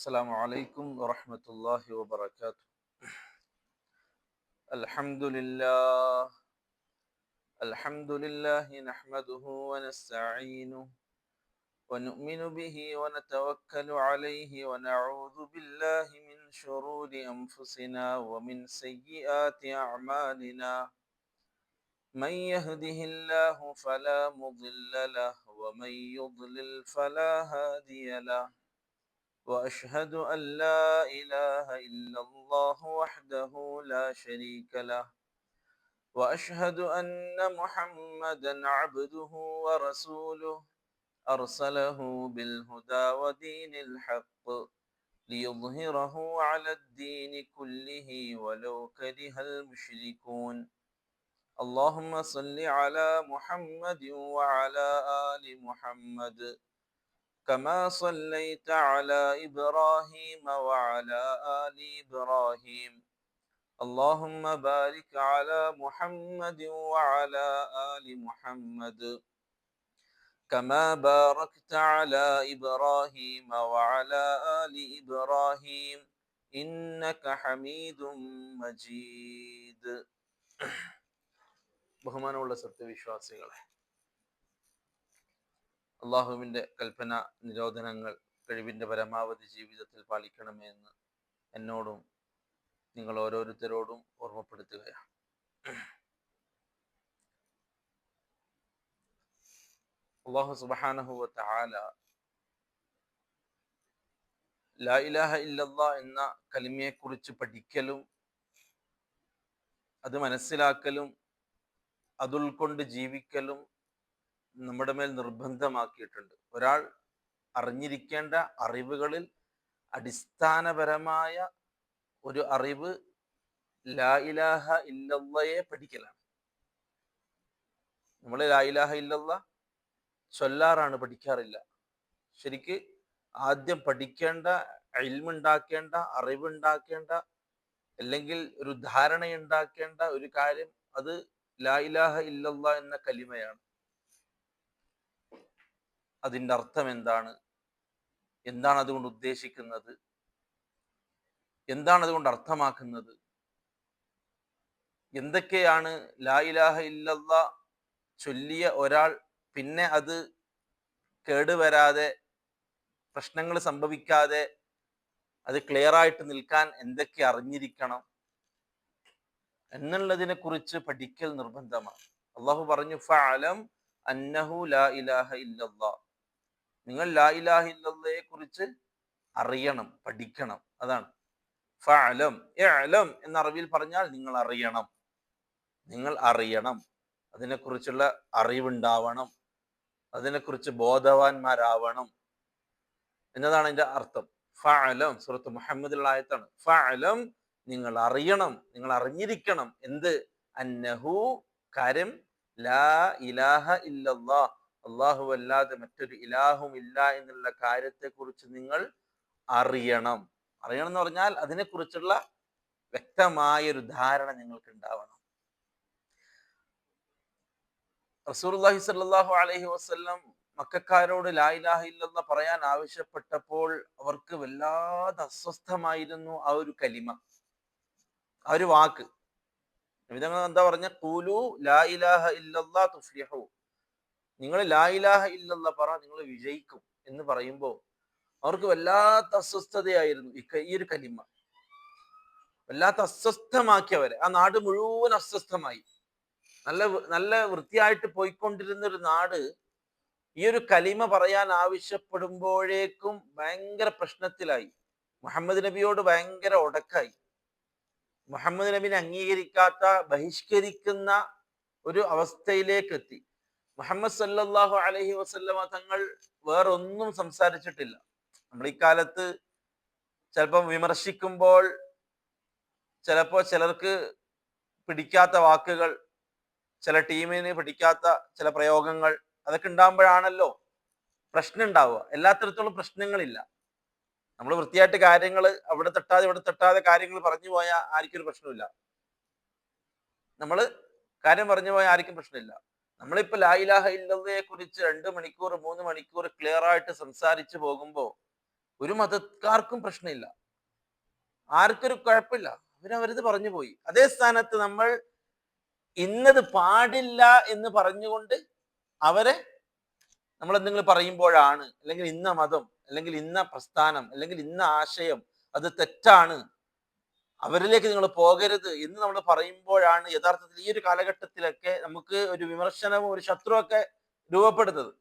السلام عليكم ورحمة الله وبركاته. الحمد لله الحمد لله نحمده ونستعينه ونؤمن به ونتوكل عليه ونعوذ بالله من شرور أنفسنا ومن سيئات أعمالنا. من يهده الله فلا مضل له ومن يضلل فلا هادي له. وأشهد أن لا إله إلا الله وحده لا شريك له. وأشهد أن محمدا عبده ورسوله أرسله بالهدى ودين الحق ليظهره على الدين كله ولو كره المشركون. اللهم صل على محمد وعلى آل محمد كما صليت على إبراهيم وعلى آل إبراهيم. اللهم بارك على محمد وعلى آل محمد كما باركت على إبراهيم وعلى آل إبراهيم إنك حميد مجيد. ബഹുമാനമുള്ള സത്യവിശ്വാസികളെ, അള്ളാഹുവിൻ്റെ കൽപ്പന നിരോധനങ്ങൾ കഴിവിൻ്റെ പരമാവധി ജീവിതത്തിൽ പാലിക്കണമെന്ന് എന്നോടും നിങ്ങൾ ഓരോരുത്തരോടും ഓർമ്മപ്പെടുത്തുകയാണ്. അള്ളാഹു സുബ്ഹാനഹു വ തആല ലാ ഇലാഹ ഇല്ലല്ലാഹ് എന്ന കലിമയെക്കുറിച്ച് പഠിക്കലും അത് മനസ്സിലാക്കലും അത് ഉൾക്കൊണ്ട് ജീവിക്കലും നമ്മുടെ മേൽ നിർബന്ധമാക്കിയിട്ടുണ്ട്. ഒരാൾ അറിഞ്ഞിരിക്കേണ്ട അറിവുകളിൽ അടിസ്ഥാനപരമായ ഒരു അറിവ് ലാ ഇലാഹ ഇല്ലല്ലാഹയെ പഠിക്കലാണ്. നമ്മൾ ലാ ഇലാഹ ഇല്ലല്ലാഹ് ചൊല്ലാറാണ്, പഠിക്കാറില്ല. ശരിക്ക് ആദ്യം പഠിക്കേണ്ട, ഇൽമുണ്ടാക്കേണ്ട, അറിവുണ്ടാക്കേണ്ട, അല്ലെങ്കിൽ ഒരു ധാരണയുണ്ടാക്കേണ്ട ഒരു കാര്യം അത് ലാ ഇലാഹ ഇല്ലല്ലാഹ് എന്ന കലിമയാണ്. അതിൻ്റെ അർത്ഥം എന്താണ്, എന്താണ് അതുകൊണ്ട് ഉദ്ദേശിക്കുന്നത്, എന്താണ് അതുകൊണ്ട് അർത്ഥമാക്കുന്നത്, എന്തൊക്കെയാണ് ലാ ഇലാഹ ഇല്ലല്ലാഹ് ചൊല്ലിയ ഒരാൾ പിന്നെ അത് കേടുവരാതെ, പ്രശ്നങ്ങൾ സംഭവിക്കാതെ അത് ക്ലിയർ ആയിട്ട് നിൽക്കാൻ എന്തൊക്കെ അറിഞ്ഞിരിക്കണം എന്നുള്ളതിനെ കുറിച്ച് പഠിക്കൽ നിർബന്ധമാണ്. അള്ളാഹു പറഞ്ഞു, ഫഅലം അന്നഹു ലാ ഇലാഹ ഇല്ലല്ലാഹ്. നിങ്ങൾ ലാ ഇലാഹ ഇല്ലല്ലാഹയെ കുറിച്ച് അറിയണം, പഠിക്കണം. അതാണ് ഫഅലം. ഇഅ്ലം എന്ന അറബിയിൽ പറഞ്ഞാൽ നിങ്ങൾ അറിയണം, നിങ്ങൾ അറിയണം, അതിനെക്കുറിച്ചുള്ള അറിവുണ്ടാവണം, അതിനെക്കുറിച്ച് ബോധവാന്മാരാവണം എന്നതാണ് അതിന്റെ അർത്ഥം. ഫഅലം സൂറത്ത് മുഹമ്മദിലുള്ള ആയത്താണ്. ഫഅലം, നിങ്ങൾ അറിയണം, നിങ്ങൾ അറിഞ്ഞിരിക്കണം. എന്ത്? അന്നഹു, കാര്യം, ലാ ഇലാഹ ഇല്ലല്ലാഹ്, അല്ലാഹു അല്ലാതെ മറ്റൊരു ഇലാഹും ഇല്ല എന്നുള്ള കാര്യത്തെ കുറിച്ച് നിങ്ങൾ അറിയണം. അറിയണം എന്ന് പറഞ്ഞാൽ അതിനെക്കുറിച്ചുള്ള വ്യക്തമായൊരു ധാരണ നിങ്ങൾക്ക് ഉണ്ടാവണം. റസൂലുള്ളാഹി സ്വല്ലല്ലാഹു അലൈഹി വസല്ലം മക്കക്കാരോട് ലാ ഇലാഹ ഇല്ലല്ലാഹ് പറയാൻ ആവശ്യപ്പെട്ടപ്പോൾ അവർക്ക് വല്ലാതെ അസ്വസ്ഥമായിരുന്നു ആ ഒരു കലിമ, ആ ഒരു വാക്ക്. നബി തങ്ങൾ എന്താ പറഞ്ഞ? ഖൂലു ലാ ഇലാഹ ഇല്ലല്ലാഹ് തുഫ്ലിഹു. നിങ്ങൾ ലാ ഇലാഹ ഇല്ലല്ലാഹ് പറ, നിങ്ങൾ വിജയിക്കും എന്ന് പറയുമ്പോൾ അവർക്ക് വല്ലാത്ത അസ്വസ്ഥതയായിരുന്നു. ഈ ഒരു കലിമ വല്ലാത്ത അസ്വസ്ഥമാക്കിയവരെ. ആ നാട് മുഴുവൻ അസ്വസ്ഥമായി. നല്ല നല്ല വൃത്തിയായിട്ട് പോയിക്കൊണ്ടിരുന്ന ഒരു നാട് ഈ ഒരു കലിമ പറയാൻ ആവശ്യപ്പെടുമ്പോഴേക്കും ഭയങ്കര പ്രശ്നത്തിലായി. മുഹമ്മദ് നബിയോട് ഭയങ്കര ഉടക്കായി. മുഹമ്മദ് നബിനെ അംഗീകരിക്കാത്ത, ബഹിഷ്കരിക്കുന്ന ഒരു അവസ്ഥയിലേക്ക് എത്തി. മുഹമ്മദ് സല്ലല്ലാഹു അലൈഹി വസല്ലമ തങ്ങൾ വേറൊന്നും സംസാരിച്ചിട്ടില്ല. നമ്മൾ ഇക്കാലത്ത് ചിലപ്പം വിമർശിക്കുമ്പോൾ ചിലപ്പോൾ ചിലർക്ക് പിടിക്കാത്ത വാക്കുകൾ, ചില ടീമിന് പിടിക്കാത്ത ചില പ്രയോഗങ്ങൾ, അതൊക്കെ ഉണ്ടാകുമ്പോഴാണല്ലോ പ്രശ്നം ഉണ്ടാവുക. എല്ലാത്തരത്തിലുള്ള പ്രശ്നങ്ങളില്ല. നമ്മൾ വൃത്തിയായിട്ട് കാര്യങ്ങൾ അവിടെ തട്ടാതെ ഇവിടെ തട്ടാതെ കാര്യങ്ങൾ പറഞ്ഞു പോയാൽ ആർക്കും ഒരു പ്രശ്നമില്ല. നമ്മൾ കാര്യം പറഞ്ഞു പോയാൽ ആർക്കും പ്രശ്നമില്ല. നമ്മളിപ്പോ ലാ ഇലാഹ ഇല്ലല്ലയെ കുറിച്ച് 2 മണിക്കൂർ 3 മണിക്കൂർ ക്ലിയർ ആയിട്ട് സംസാരിച്ചു പോകുമ്പോൾ ഒരു മതക്കാർക്കും പ്രശ്നമില്ല, ആർക്കൊരു കുഴപ്പമില്ല, അവരവരത് പറഞ്ഞു പോയി. അതേ സ്ഥാനത്ത് നമ്മൾ ഇന്നത് പാടില്ല എന്ന് പറഞ്ഞുകൊണ്ട് അവരെ നമ്മൾ എന്തെങ്കിലും പറയുമ്പോഴാണ്, അല്ലെങ്കിൽ ഇന്ന മതം, അല്ലെങ്കിൽ ഇന്ന പ്രസ്ഥാനം, അല്ലെങ്കിൽ ഇന്ന ആശയം അത് തെറ്റാണ്, അവരിലേക്ക് നിങ്ങൾ പോകരുത് എന്ന് നമ്മൾ പറയുമ്പോഴാണ് യഥാർത്ഥത്തിൽ ഈ ഒരു കാലഘട്ടത്തിലൊക്കെ നമുക്ക് ഒരു വിമർശനവും ഒരു ശത്രുവൊക്കെ രൂപപ്പെടുന്നത്.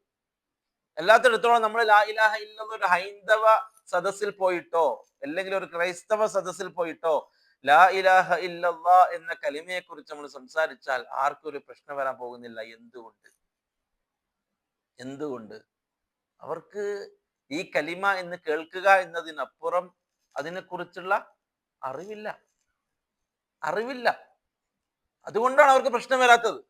എല്ലാത്തിടത്തോളം നമ്മൾ ലാ ഇലാഹ ഇല്ലല്ലാഹ് ഒരു ഹൈന്ദവ സദസ്സിൽ പോയിട്ടോ അല്ലെങ്കിൽ ഒരു ക്രൈസ്തവ സദസ്സിൽ പോയിട്ടോ ലാ ഇലാഹ ഇല്ലല്ലാഹ് എന്ന കലിമയെ കുറിച്ച് നമ്മൾ സംസാരിച്ചാൽ ആർക്കും ഒരു പ്രശ്നം വരാൻ പോകുന്നില്ല. എന്തുകൊണ്ട്? അവർക്ക് ഈ കലിമ എന്ന് കേൾക്കുക എന്നതിനപ്പുറം അതിനെക്കുറിച്ചുള്ള അറിവില്ല. അതുകൊണ്ടാണ് അവർക്ക് പ്രശ്നം വരാത്തത്.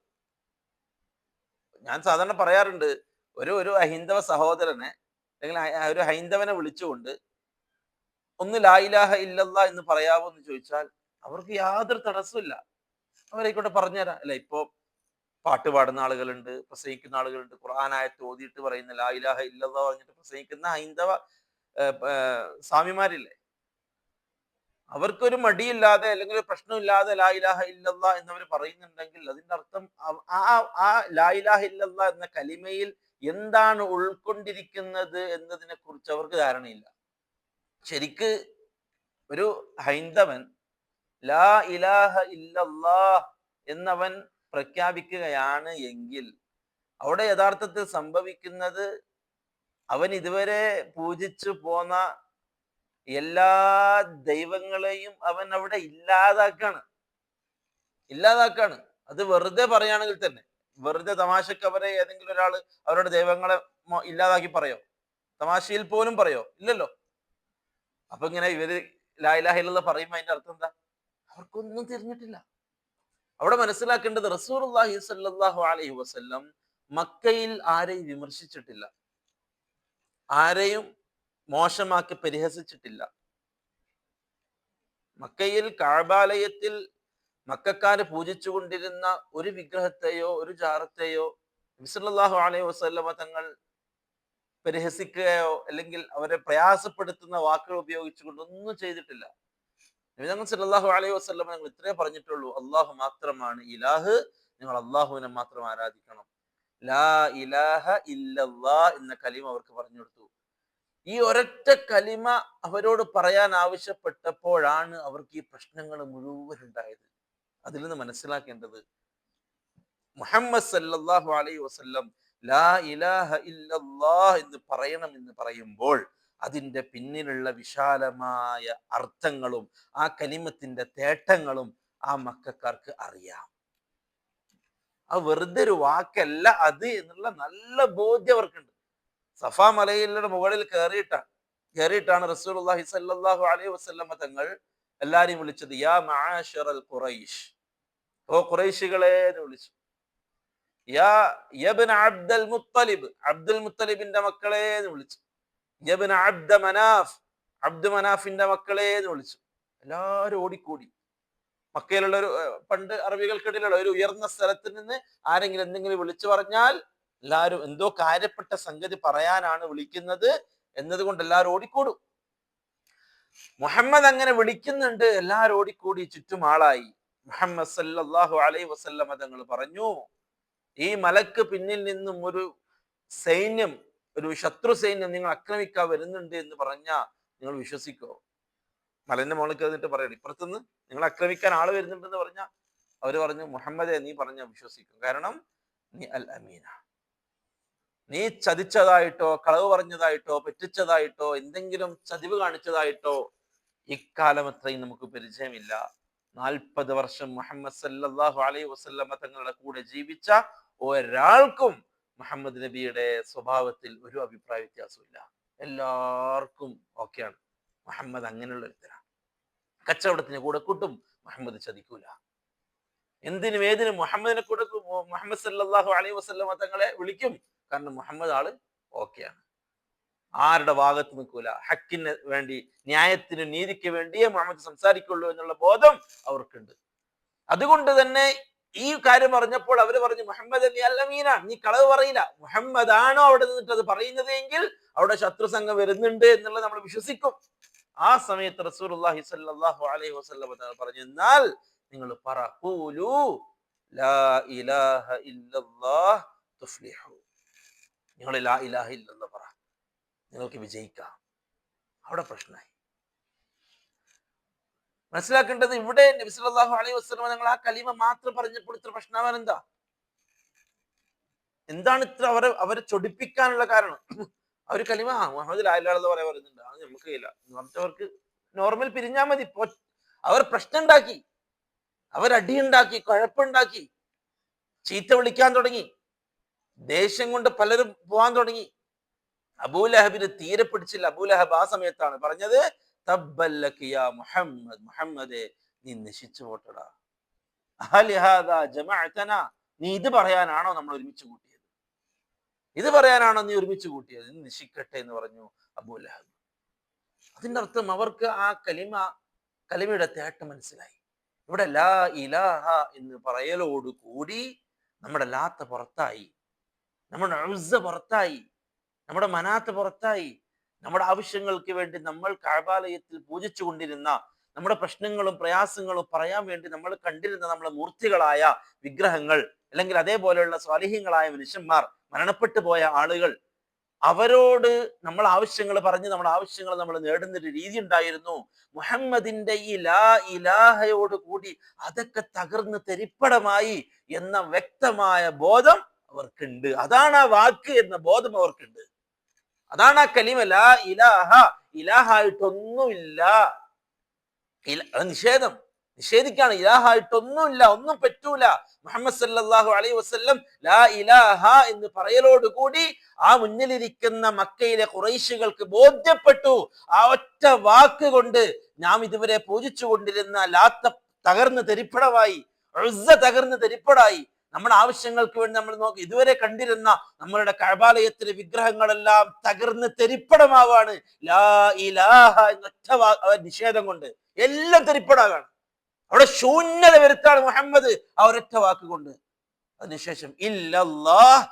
ഞാൻ സാധാരണ പറയാറുണ്ട്, ഒരു ഹൈന്ദവ സഹോദരനെ അല്ലെങ്കിൽ ഒരു ഹൈന്ദവനെ വിളിച്ചുകൊണ്ട് ഒന്ന് ലാ ഇലാഹ ഇല്ലല്ലാഹ് എന്ന് പറയാവോ എന്ന് ചോദിച്ചാൽ അവർക്ക് യാതൊരു തടസ്സമില്ല. അവരായിക്കോട്ടെ പറഞ്ഞുതരാം. അല്ല, ഇപ്പോ പാട്ട് പാടുന്ന ആളുകളുണ്ട്, പ്രസംഗിക്കുന്ന ആളുകളുണ്ട്, ഖുർആനായത്ത് ഓതിയിട്ട് പറയുന്ന ലാ ഇലാഹ ഇല്ലല്ലാഹ് പറഞ്ഞിട്ട് പ്രസംഗിക്കുന്ന ഹൈന്ദവ സ്വാമിമാരില്ലേ, അവർക്കൊരു മടിയില്ലാതെ അല്ലെങ്കിൽ ഒരു പ്രശ്നമില്ലാതെ ലാ ഇലാഹ ഇല്ലല്ലാഹ് എന്നവർ പറയുന്നുണ്ടെങ്കിൽ അതിന്റെ അർത്ഥം ആ ലാ ഇലാഹ ഇല്ലല്ലാഹ് എന്ന കലിമയിൽ എന്താണ് ഉൾക്കൊണ്ടിരിക്കുന്നത് എന്നതിനെ കുറിച്ച് അവർക്ക് ധാരണയില്ല. ശരിക്ക് ഒരു ഹൈന്ദവൻ ലാ ഇലാഹ ഇല്ലല്ലാഹ് എന്നവൻ പ്രഖ്യാപിക്കുകയാണ് എങ്കിൽ അവിടെ യഥാർത്ഥത്തിൽ സംഭവിക്കുന്നത് അവൻ ഇതുവരെ പൂജിച്ചു പോന്ന എല്ലാ ദൈവങ്ങളെയും അവൻ അവിടെ ഇല്ലാതാക്കാണ്. അത് വെറുതെ പറയുകയാണെങ്കിൽ തന്നെ, വെറുതെ തമാശക്ക് അവരെ ഏതെങ്കിലും ഒരാൾ അവരുടെ ദൈവങ്ങളെ ഇല്ലാതാക്കി പറയോ? തമാശയിൽ പോലും പറയോ? ഇല്ലല്ലോ. അപ്പൊ ഇങ്ങനെ ഇവര് ലാ ഇലാഹ ഇല്ലല്ലാഹ് പറയുമ്പോ അതിന്റെ അർത്ഥം എന്താ? അവർക്കൊന്നും തിരിഞ്ഞിട്ടില്ല. അവിടെ മനസ്സിലാക്കേണ്ടത് റസൂലുള്ളാഹി സ്വല്ലല്ലാഹു അലൈഹി വസല്ലം മക്കയിൽ ആരെയും വിമർശിച്ചിട്ടില്ല, ആരെയും മോശമാക്കി പരിഹസിച്ചിട്ടില്ല. മക്കയിൽ കഅബാലയത്തിൽ മക്കക്കാര് പൂജിച്ചു കൊണ്ടിരുന്ന ഒരു വിഗ്രഹത്തെയോ ഒരു ജാറത്തെയോ നബി സല്ലല്ലാഹു അലൈഹി വസല്ലമ തങ്ങൾ പരിഹസിക്കുകയോ അല്ലെങ്കിൽ അവരെ പ്രയാസപ്പെടുത്തുന്ന വാക്കുകൾ ഉപയോഗിച്ചുകൊണ്ടൊന്നും ചെയ്തിട്ടില്ല. നബി തങ്ങൾ സല്ലല്ലാഹു അലൈഹി വസല്ലമ ഞങ്ങൾ ഇത്രേ പറഞ്ഞിട്ടുള്ളൂ, അള്ളാഹു മാത്രമാണ് ഇലാഹ്, നിങ്ങൾ അള്ളാഹുവിനെ മാത്രം ആരാധിക്കണം. ലാ ഇലാഹ ഇല്ലല്ലാഹ് എന്ന കലിമ അവർക്ക് പറഞ്ഞു കൊടുത്തു. ഈ ഒരൊറ്റ കലിമ അവരോട് പറയാൻ ആവശ്യപ്പെട്ടപ്പോഴാണ് അവർക്ക് ഈ പ്രശ്നങ്ങൾ മുഴുവൻ ഉണ്ടായത്. അതിൽ നിന്ന് മനസ്സിലാക്കേണ്ടത് മുഹമ്മദ് സല്ലല്ലാഹു അലൈഹി വസല്ലം ലാ ഇലാഹ ഇല്ലല്ലാഹ് എന്ന് പറയണമെന്ന് പറയുമ്പോൾ അതിൻ്റെ പിന്നിലുള്ള വിശാലമായ അർത്ഥങ്ങളും ആ കലിമത്തിന്റെ തേട്ടങ്ങളും ആ മക്കക്കാർക്ക് അറിയാം. ആ വെറുതെ ഒരു വാക്കല്ല അത് എന്നുള്ള നല്ല ബോധ്യം അവർക്കുണ്ട്. സഫാ മലയിലെ മുകളിൽ കയറിയിട്ടാണ് റസൂലുള്ളാഹി സ്വല്ലല്ലാഹു അലൈഹി വസല്ലമ തങ്ങൾ എല്ലാരെയും വിളിച്ചത്. യാ മആശറൽ ഖുറൈശ്, ഓ ഖുറൈശികളെ എന്ന് വിളിച്ചു. യാ യബ്ന അബ്ദുൽ മുത്തലിബ്, അബ്ദുൽ മുത്തലിബിന്റെ മക്കളെ എന്ന് വിളിച്ചു. യബ്ന അബ്ദ മനാഫ്, അബ്ദു മനാഫിന്റെ മക്കളെ എന്ന് വിളിച്ചു. എല്ലാവരും ഓടിക്കൂടി. മക്കയിലുള്ള ഒരു പണ്ട് അറബികൾക്കിടയിലുള്ള ഒരു ഉയർന്ന സ്ഥലത്ത് നിന്ന് ആരെങ്കിലും എന്തെങ്കിലും വിളിച്ചു പറഞ്ഞാൽ എല്ലാവരും എന്തോ കാര്യപ്പെട്ട സംഗതി പറയാനാണ് വിളിക്കുന്നത് എന്നതുകൊണ്ട് എല്ലാവരും ഓടിക്കൂടും. മുഹമ്മദ് അങ്ങനെ വിളിക്കുന്നുണ്ട്, എല്ലാവരും ഓടിക്കൂടി ചുറ്റും ആളായി. മുഹമ്മദ് സല്ലല്ലാഹു അലൈഹി വസല്ലമ തങ്ങൾ പറഞ്ഞു, ഈ മലക്ക് പിന്നിൽ നിന്നും ഒരു സൈന്യം, ഒരു ശത്രു സൈന്യം നിങ്ങൾ ആക്രമിക്കാൻ വരുന്നുണ്ട് എന്ന് പറഞ്ഞാ നിങ്ങൾ വിശ്വസിക്കോ? മലന്റെ മുകളിൽ കയറിയിട്ട് പറയണം, ഇപ്പുറത്തുനിന്ന് നിങ്ങൾ ആക്രമിക്കാൻ ആള് വരുന്നുണ്ടെന്ന് പറഞ്ഞാൽ അവര് പറഞ്ഞു, മുഹമ്മദെ നീ പറഞ്ഞ വിശ്വസിക്കും, കാരണം നീ അൽ അമീന, നീ ചതിച്ചതായിട്ടോ കളവ് പറഞ്ഞതായിട്ടോ പറ്റിച്ചതായിട്ടോ എന്തെങ്കിലും ചതിവ് കാണിച്ചതായിട്ടോ ഇക്കാലം അത്രയും നമുക്ക് പരിചയമില്ല. 40 വർഷം മുഹമ്മദ് സല്ലല്ലാഹു അലൈഹി വസല്ലമ തങ്ങളുടെ കൂടെ ജീവിച്ച ഒരാൾക്കും മുഹമ്മദ് നബിയുടെ സ്വഭാവത്തിൽ ഒരു അഭിപ്രായ വ്യത്യാസമില്ല. എല്ലാവർക്കും ഓക്കെയാണ്. മുഹമ്മദ് അങ്ങനെയുള്ള ഒരുത്തരാണ്. കച്ചവടത്തിന് കൂടെ കൂട്ടും, മുഹമ്മദ് ചതിക്കൂല. എന്തിനും ഏതിനും മുഹമ്മദിനെ കൂടെ മുഹമ്മദ് സല്ലല്ലാഹു അലൈഹി വസല്ലമ തങ്ങളെ വിളിക്കും, കാരണം മുഹമ്മദ് ആള് ഓക്കെയാണ്. ആരുടെ ഭാഗത്ത് നിൽക്കൂല, ഹക്കിന് വേണ്ടി ന്യായത്തിന് നീതിക്ക് വേണ്ടിയേ മുഹമ്മദ് സംസാരിക്കുള്ളൂ എന്നുള്ള ബോധം അവർക്കുണ്ട്. അതുകൊണ്ട് തന്നെ ഈ കാര്യം പറഞ്ഞപ്പോൾ അവര് പറഞ്ഞു മുഹമ്മദ് നീ അൽ അമീനാണ്, നീ കളവ് പറയില്ല. മുഹമ്മദ് ആണോ അവിടെ നിന്നിട്ട് അത് പറയുന്നത് എങ്കിൽ അവിടെ ശത്രു സംഘം വരുന്നുണ്ട് എന്നുള്ളത് നമ്മൾ വിശ്വസിക്കും. ആ സമയത്ത് റസൂലുള്ളാഹി സ്വല്ലല്ലാഹു അലൈഹി വസല്ലം പറഞ്ഞു, എന്നാൽ നിങ്ങൾ പറ ഖൂലു ലാ ഇലാഹ ഇല്ലല്ലാഹ് തുഫ്ലിഹു, നിങ്ങൾ ലാ ഇലാഹ ഇല്ലല്ലാഹ് പറ, നിങ്ങൾക്ക് വിജയിക്കാം. അവിടെ പ്രശ്നമായി. മനസ്സിലാക്കേണ്ടത് ഇവിടെ നബി സല്ലല്ലാഹു അലൈഹി വസല്ലം നിങ്ങൾ ആ കലിമ മാത്രം പറഞ്ഞപ്പോൾ ഇത്ര പ്രശ്നമാവാൻ എന്താണ് ഇത്ര അവരെ ചൊടിപ്പിക്കാനുള്ള കാരണം? അവർ കലിമ മുഹമ്മദ് ലാ ഇലാഹ ഇല്ലല്ലാഹ് പറയാൻ പറയുന്നുണ്ട്, അത് നമുക്ക് കഴിയില്ല എന്ന് പറഞ്ഞവർക്ക് നോർമൽ പിരിഞ്ഞാൽ മതി. അവർ പ്രശ്നം ഉണ്ടാക്കി, അവരടിയുണ്ടാക്കി, കുഴപ്പമുണ്ടാക്കി, ചീത്ത വിളിക്കാൻ തുടങ്ങി, ദേഷ്യം കൊണ്ട് പലരും പോവാൻ തുടങ്ങി. അബൂലഹബിന് തീരെ പിടിച്ചില്ല. അബൂലഹബ് ആ സമയത്താണ് പറഞ്ഞത്, തബ്ബല്ലക യാ മുഹമ്മദ്, മുഹമ്മദേ നീ നശിച്ചു പോട്ടടാ, അഹലിഹാദാ ജമഅതനാ, നീ ഇത് പറയാനാണോ നമ്മൾ ഒരുമിച്ച് കൂട്ടിയത്? ഇത് പറയാനാണോ നീ ഒരുമിച്ച് കൂട്ടിയത്? നീ നശിക്കട്ടെ എന്ന് പറഞ്ഞു അബൂലഹബ്. അതിന്റെ അർത്ഥം അവർക്ക് ആ കലിമയുടെ തേട്ടം മനസ്സിലായി. ഇവിടെ ലാ ഇലാഹ എന്ന് പറയലോട് കൂടി നമ്മുടെ ലാത്ത പുറത്തായി, നമ്മുടെ ഉസ്സ പുറത്തായി, നമ്മുടെ മനാത്ത് പുറത്തായി. നമ്മുടെ ആവശ്യങ്ങൾക്ക് വേണ്ടി നമ്മൾ കഅബാലയത്തിൽ പൂജിച്ചു കൊണ്ടിരുന്ന, നമ്മുടെ പ്രശ്നങ്ങളും പ്രയാസങ്ങളും പറയാൻ വേണ്ടി നമ്മൾ കണ്ടിരുന്ന നമ്മളെ മൂർത്തികളായ വിഗ്രഹങ്ങൾ, അല്ലെങ്കിൽ അതേപോലെയുള്ള സ്വാലിഹ്യങ്ങളായ മനുഷ്യന്മാർ, മരണപ്പെട്ടു പോയ ആളുകൾ, അവരോട് നമ്മൾ ആവശ്യങ്ങൾ പറഞ്ഞ് നമ്മുടെ ആവശ്യങ്ങൾ നമ്മൾ നേടുന്ന ഒരു രീതി ഉണ്ടായിരുന്നു. മുഹമ്മദിന്റെ ഈ ലാ ഇലാഹയോട് കൂടി അതൊക്കെ തകർന്ന് തെരിപ്പടമായി എന്ന വ്യക്തമായ ബോധം അവർക്കുണ്ട്. അതാണ് ആ വാക്ക് എന്ന ബോധം അവർക്കുണ്ട്. അതാണ് ആ കലിമ ലാ ഇലാഹ. ഇലാഹായിട്ടൊന്നുമില്ല, അത് നിഷേധിക്കാണ്. ഇലാഹായിട്ടൊന്നുമില്ല, ഒന്നും പറ്റൂല. മുഹമ്മദ് സല്ലല്ലാഹു അലൈഹി വസല്ലം ലാ ഇലാഹ എന്ന് പറയലോട് കൂടി ആ മുന്നിലിരിക്കുന്ന മക്കയിലെ ഖുറൈശികൾക്ക് ബോധ്യപ്പെട്ടു, ആ ഒറ്റ വാക്ക് കൊണ്ട് നാം ഇതുവരെ പൂജിച്ചു കൊണ്ടിരുന്ന ലാത്ത തകർന്ന് തെരിപ്പടമായി, ഉസ്സ തകർന്ന് തെരിപ്പടായി. നമ്മുടെ ആവശ്യങ്ങൾക്ക് വേണ്ടി നമ്മൾ നോക്കി ഇതുവരെ കണ്ടിരുന്ന നമ്മളുടെ കഅബാലയത്തിലെ വിഗ്രഹങ്ങളെല്ലാം തകർന്ന് തെരിപ്പടമാവാണ് ലാ ഇലാഹ എന്നൊറ്റ നിഷേധം കൊണ്ട്. എല്ലാം തെരിപ്പടാകാണ്. അവിടെ ശൂന്യത വരുത്താണ് മുഹമ്മദ് ആ ഒരൊറ്റ വാക്കുകൊണ്ട്. അതിനുശേഷം ഇല്ലല്ലാഹ്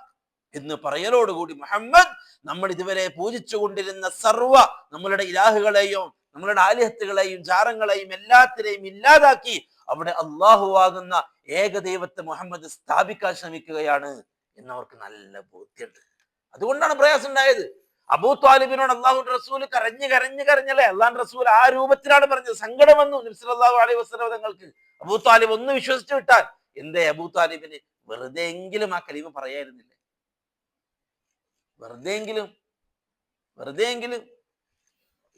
എന്ന് പറയലോടുകൂടി മുഹമ്മദ് നമ്മൾ ഇതുവരെ പൂജിച്ചു കൊണ്ടിരുന്ന സർവ നമ്മളുടെ ഇലാഹുകളെയും നമ്മളുടെ ആലിഹത്തുകളെയും ജാറങ്ങളെയും എല്ലാത്തിനെയും ഇല്ലാതാക്കി അവിടെ അള്ളാഹുവാകുന്ന ഏകദൈവത്തെ മുഹമ്മദ് സ്ഥാപിക്കാൻ ശ്രമിക്കുകയാണ് എന്നവർക്ക് നല്ല ബോധ്യമുണ്ട്. അതുകൊണ്ടാണ് പ്രയാസം ഉണ്ടായത്. അബൂ ത്വാലിബിനോട് അള്ളാഹു റസൂൽ കരഞ്ഞല്ലേ, അള്ളാഹു റസൂൽ ആ രൂപത്തിലാണ് പറഞ്ഞത്. സങ്കടം വന്നു നബി സല്ലല്ലാഹു അലൈഹി വസല്ലം തങ്ങൾക്ക്. അബൂ ത്വാലിബ് ഒന്ന് വിശ്വസിച്ചു വിട്ടാൽ എന്തേ അബൂ ത്വാലിബിന് വെറുതെ എങ്കിലും ആ കലിമ പറയായിരുന്നില്ലേ? വെറുതെ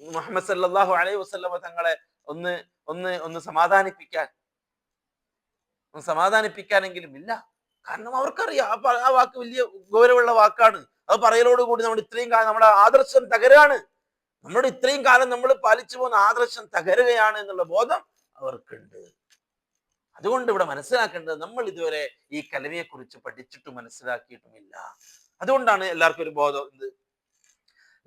മുഹമ്മദ് സല്ലല്ലാഹു അലൈഹി വസല്ലം തങ്ങളെ ഒന്ന് സമാധാനിപ്പിക്കാനെങ്കിലും ഇല്ല. കാരണം അവർക്കറിയാം ആ വാക്ക് വലിയ ഗൗരവമുള്ള വാക്കാണ്. അത് പറയലോടുകൂടി നമ്മൾ ഇത്രയും കാലം നമ്മുടെ ആദർശം തകരാണ്, നമ്മുടെ ഇത്രയും കാലം നമ്മൾ പാലിച്ചു പോകുന്ന ആദർശം തകരുകയാണ് എന്നുള്ള ബോധം അവർക്കുണ്ട്. അതുകൊണ്ട് ഇവിടെ മനസ്സിലാക്കേണ്ടത്, നമ്മൾ ഇതുവരെ ഈ കലിമയെ കുറിച്ച് പഠിച്ചിട്ടും മനസ്സിലാക്കിയിട്ടുമില്ല. അതുകൊണ്ടാണ് എല്ലാവർക്കും ഒരു ബോധം. ഇത്